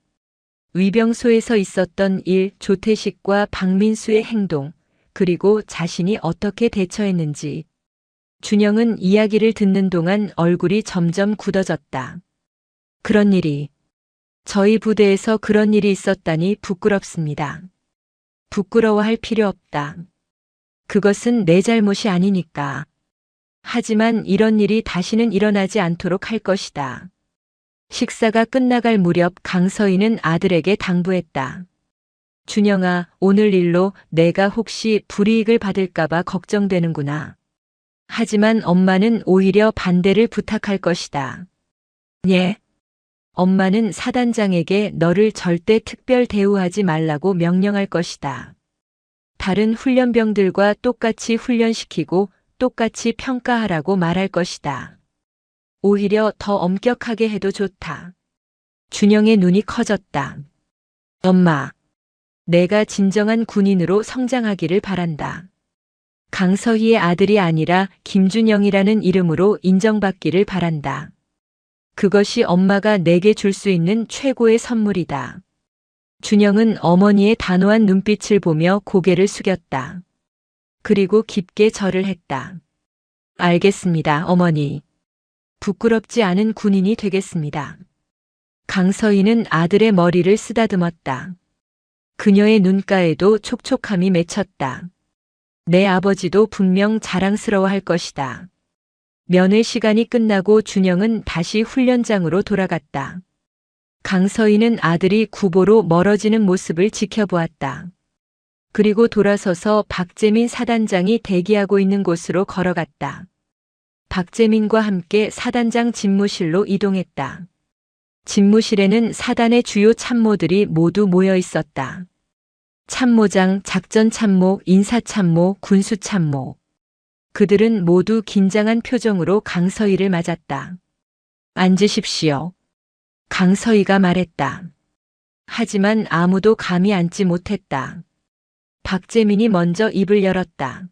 위병소에서 있었던 일, 조태식과 박민수의 행동, 그리고 자신이 어떻게 대처했는지. 준영은 이야기를 듣는 동안 얼굴이 점점 굳어졌다. 그런 일이. 저희 부대에서 그런 일이 있었다니 부끄럽습니다. 부끄러워할 필요 없다. 그것은 내 잘못이 아니니까. 하지만 이런 일이 다시는 일어나지 않도록 할 것이다. 식사가 끝나갈 무렵 강서희는 아들에게 당부했다. 준영아, 오늘 일로 내가 혹시 불이익을 받을까봐 걱정되는구나. 하지만 엄마는 오히려 반대를 부탁할 것이다. 예. 엄마는 사단장에게 너를 절대 특별 대우하지 말라고 명령할 것이다. 다른 훈련병들과 똑같이 훈련시키고 똑같이 평가하라고 말할 것이다. 오히려 더 엄격하게 해도 좋다. 준영의 눈이 커졌다. 엄마, 내가 진정한 군인으로 성장하기를 바란다. 강서희의 아들이 아니라 김준영이라는 이름으로 인정받기를 바란다. 그것이 엄마가 내게 줄 수 있는 최고의 선물이다. 준영은 어머니의 단호한 눈빛을 보며 고개를 숙였다. 그리고 깊게 절을 했다. 알겠습니다, 어머니. 부끄럽지 않은 군인이 되겠습니다. 강서희는 아들의 머리를 쓰다듬었다. 그녀의 눈가에도 촉촉함이 맺혔다. 내 아버지도 분명 자랑스러워할 것이다. 면회 시간이 끝나고 준영은 다시 훈련장으로 돌아갔다. 강서희는 아들이 구보로 멀어지는 모습을 지켜보았다. 그리고 돌아서서 박재민 사단장이 대기하고 있는 곳으로 걸어갔다. 박재민과 함께 사단장 집무실로 이동했다. 집무실에는 사단의 주요 참모들이 모두 모여 있었다. 참모장, 작전참모, 인사참모, 군수참모. 그들은 모두 긴장한 표정으로 강서희를 맞았다. 앉으십시오. 강서희가 말했다. 하지만 아무도 감히 앉지 못했다. 박재민이 먼저 입을 열었다.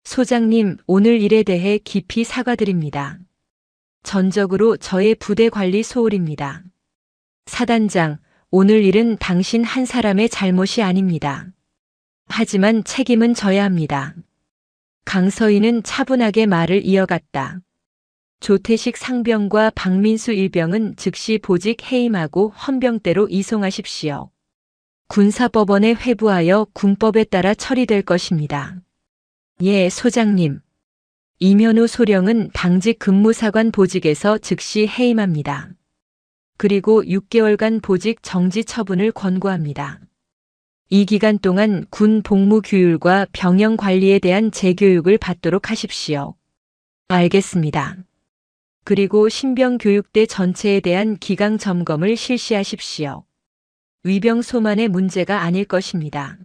소장님, 오늘 일에 대해 깊이 사과드립니다. 전적으로 저의 부대 관리 소홀입니다. 사단장, 오늘 일은 당신 한 사람의 잘못이 아닙니다. 하지만 책임은 져야 합니다. 강서희는 차분하게 말을 이어갔다. 조태식 상병과 박민수 일병은 즉시 보직 해임하고 헌병대로 이송하십시오. 군사법원에 회부하여 군법에 따라 처리될 것입니다. 예, 소장님. 이면우 소령은 당직 근무사관 보직에서 즉시 해임합니다. 그리고 6개월간 보직 정지 처분을 권고합니다. 이 기간 동안 군 복무 규율과 병영 관리에 대한 재교육을 받도록 하십시오. 알겠습니다. 그리고 신병교육대 전체에 대한 기강 점검을 실시하십시오. 위병소만의 문제가 아닐 것입니다.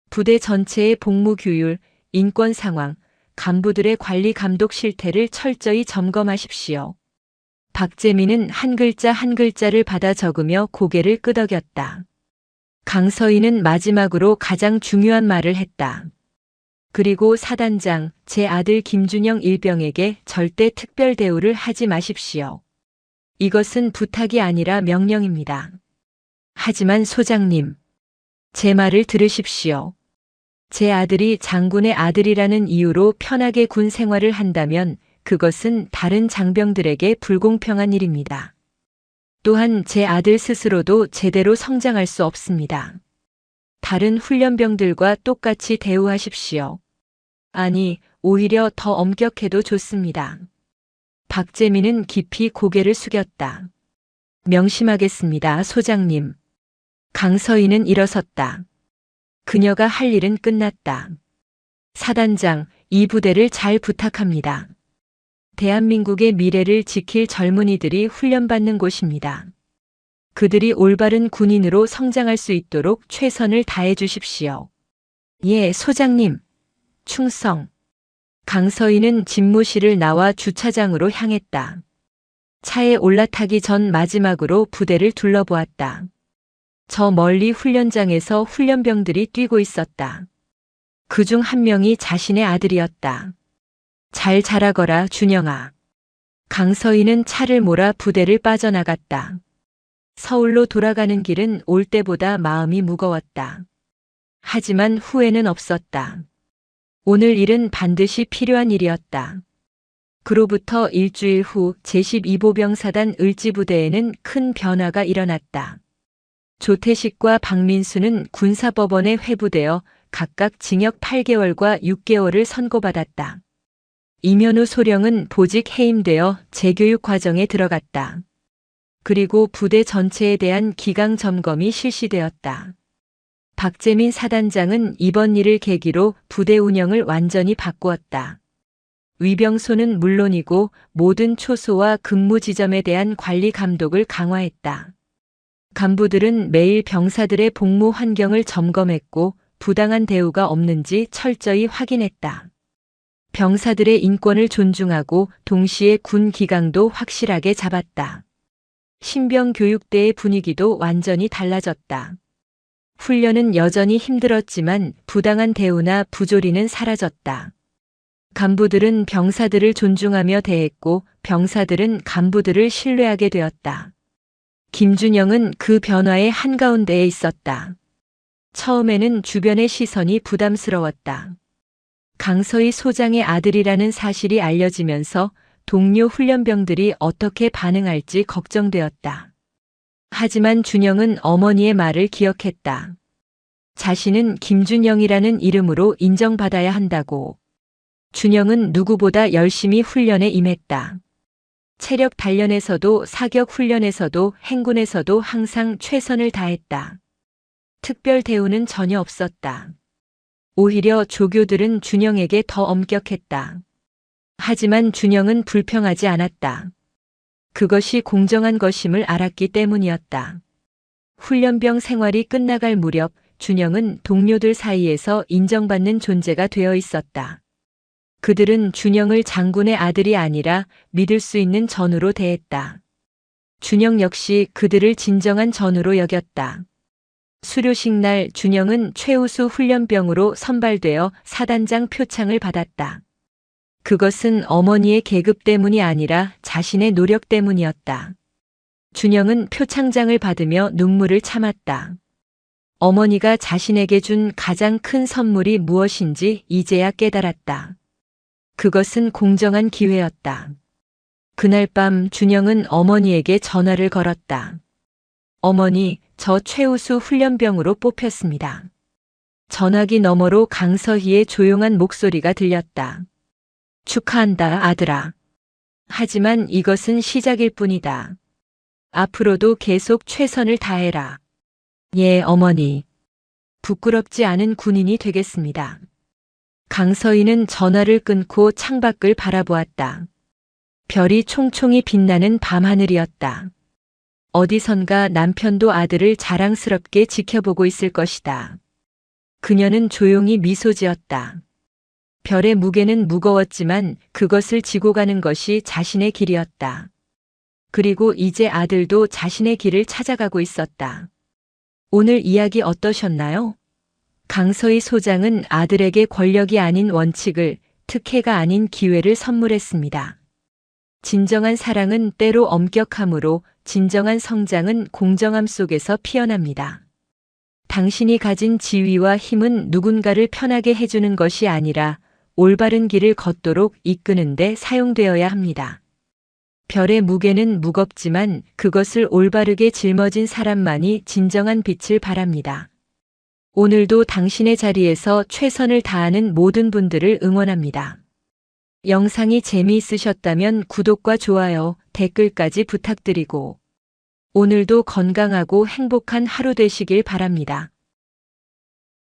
부대 전체의 복무 규율, 인권 상황, 간부들의 관리 감독 실태를 철저히 점검하십시오. 박재민은 한 글자 한 글자를 받아 적으며 고개를 끄덕였다. 강서희는 마지막으로 가장 중요한 말을 했다. 그리고 사단장, 제 아들 김준영 일병에게 절대 특별 대우를 하지 마십시오. 이것은 부탁이 아니라 명령입니다. 하지만 소장님, 제 말을 들으십시오. 제 아들이 장군의 아들이라는 이유로 편하게 군 생활을 한다면 그것은 다른 장병들에게 불공평한 일입니다. 또한 제 아들 스스로도 제대로 성장할 수 없습니다. 다른 훈련병들과 똑같이 대우하십시오. 아니, 오히려 더 엄격해도 좋습니다. 박재민은 깊이 고개를 숙였다. 명심하겠습니다, 소장님. 강서희는 일어섰다. 그녀가 할 일은 끝났다. 사단장, 이 부대를 잘 부탁합니다. 대한민국의 미래를 지킬 젊은이들이 훈련받는 곳입니다. 그들이 올바른 군인으로 성장할 수 있도록 최선을 다해 주십시오. 예, 소장님. 충성. 강서희는 집무실을 나와 주차장으로 향했다. 차에 올라타기 전 마지막으로 부대를 둘러보았다. 저 멀리 훈련장에서 훈련병들이 뛰고 있었다. 그중 한 명이 자신의 아들이었다. 잘 자라거라, 준영아. 강서희는 차를 몰아 부대를 빠져나갔다. 서울로 돌아가는 길은 올 때보다 마음이 무거웠다. 하지만 후회는 없었다. 오늘 일은 반드시 필요한 일이었다. 그로부터 일주일 후 제12보병사단 을지부대에는 큰 변화가 일어났다. 조태식과 박민수는 군사법원에 회부되어 각각 징역 8개월과 6개월을 선고받았다. 이면우 소령은 보직 해임되어 재교육 과정에 들어갔다. 그리고 부대 전체에 대한 기강 점검이 실시되었다. 박재민 사단장은 이번 일을 계기로 부대 운영을 완전히 바꾸었다. 위병소는 물론이고 모든 초소와 근무 지점에 대한 관리 감독을 강화했다. 간부들은 매일 병사들의 복무 환경을 점검했고 부당한 대우가 없는지 철저히 확인했다. 병사들의 인권을 존중하고 동시에 군 기강도 확실하게 잡았다. 신병 교육대의 분위기도 완전히 달라졌다. 훈련은 여전히 힘들었지만 부당한 대우나 부조리는 사라졌다. 간부들은 병사들을 존중하며 대했고 병사들은 간부들을 신뢰하게 되었다. 김준영은 그 변화의 한가운데에 있었다. 처음에는 주변의 시선이 부담스러웠다. 강서희 소장의 아들이라는 사실이 알려지면서 동료 훈련병들이 어떻게 반응할지 걱정되었다. 하지만 준영은 어머니의 말을 기억했다. 자신은 김준영이라는 이름으로 인정받아야 한다고. 준영은 누구보다 열심히 훈련에 임했다. 체력 단련에서도 사격 훈련에서도 행군에서도 항상 최선을 다했다. 특별 대우는 전혀 없었다. 오히려 조교들은 준영에게 더 엄격했다. 하지만 준영은 불평하지 않았다. 그것이 공정한 것임을 알았기 때문이었다. 훈련병 생활이 끝나갈 무렵 준영은 동료들 사이에서 인정받는 존재가 되어 있었다. 그들은 준영을 장군의 아들이 아니라 믿을 수 있는 전우로 대했다. 준영 역시 그들을 진정한 전우로 여겼다. 수료식 날 준영은 최우수 훈련병으로 선발되어 사단장 표창을 받았다. 그것은 어머니의 계급 때문이 아니라 자신의 노력 때문이었다. 준영은 표창장을 받으며 눈물을 참았다. 어머니가 자신에게 준 가장 큰 선물이 무엇인지 이제야 깨달았다. 그것은 공정한 기회였다. 그날 밤 준영은 어머니에게 전화를 걸었다. 어머니, 저 최우수 훈련병으로 뽑혔습니다. 전화기 너머로 강서희의 조용한 목소리가 들렸다. 축하한다, 아들아. 하지만 이것은 시작일 뿐이다. 앞으로도 계속 최선을 다해라. 예, 어머니. 부끄럽지 않은 군인이 되겠습니다. 강서희는 전화를 끊고 창밖을 바라보았다. 별이 총총히 빛나는 밤하늘이었다. 어디선가 남편도 아들을 자랑스럽게 지켜보고 있을 것이다. 그녀는 조용히 미소 지었다. 별의 무게는 무거웠지만 그것을 지고 가는 것이 자신의 길이었다. 그리고 이제 아들도 자신의 길을 찾아가고 있었다. 오늘 이야기 어떠셨나요? 강서희 소장은 아들에게 권력이 아닌 원칙을, 특혜가 아닌 기회를 선물했습니다. 진정한 사랑은 때로 엄격함으로, 진정한 성장은 공정함 속에서 피어납니다. 당신이 가진 지위와 힘은 누군가를 편하게 해주는 것이 아니라 올바른 길을 걷도록 이끄는 데 사용되어야 합니다. 별의 무게는 무겁지만 그것을 올바르게 짊어진 사람만이 진정한 빛을 발합니다. 오늘도 당신의 자리에서 최선을 다하는 모든 분들을 응원합니다. 영상이 재미있으셨다면 구독과 좋아요, 댓글까지 부탁드리고 오늘도 건강하고 행복한 하루 되시길 바랍니다.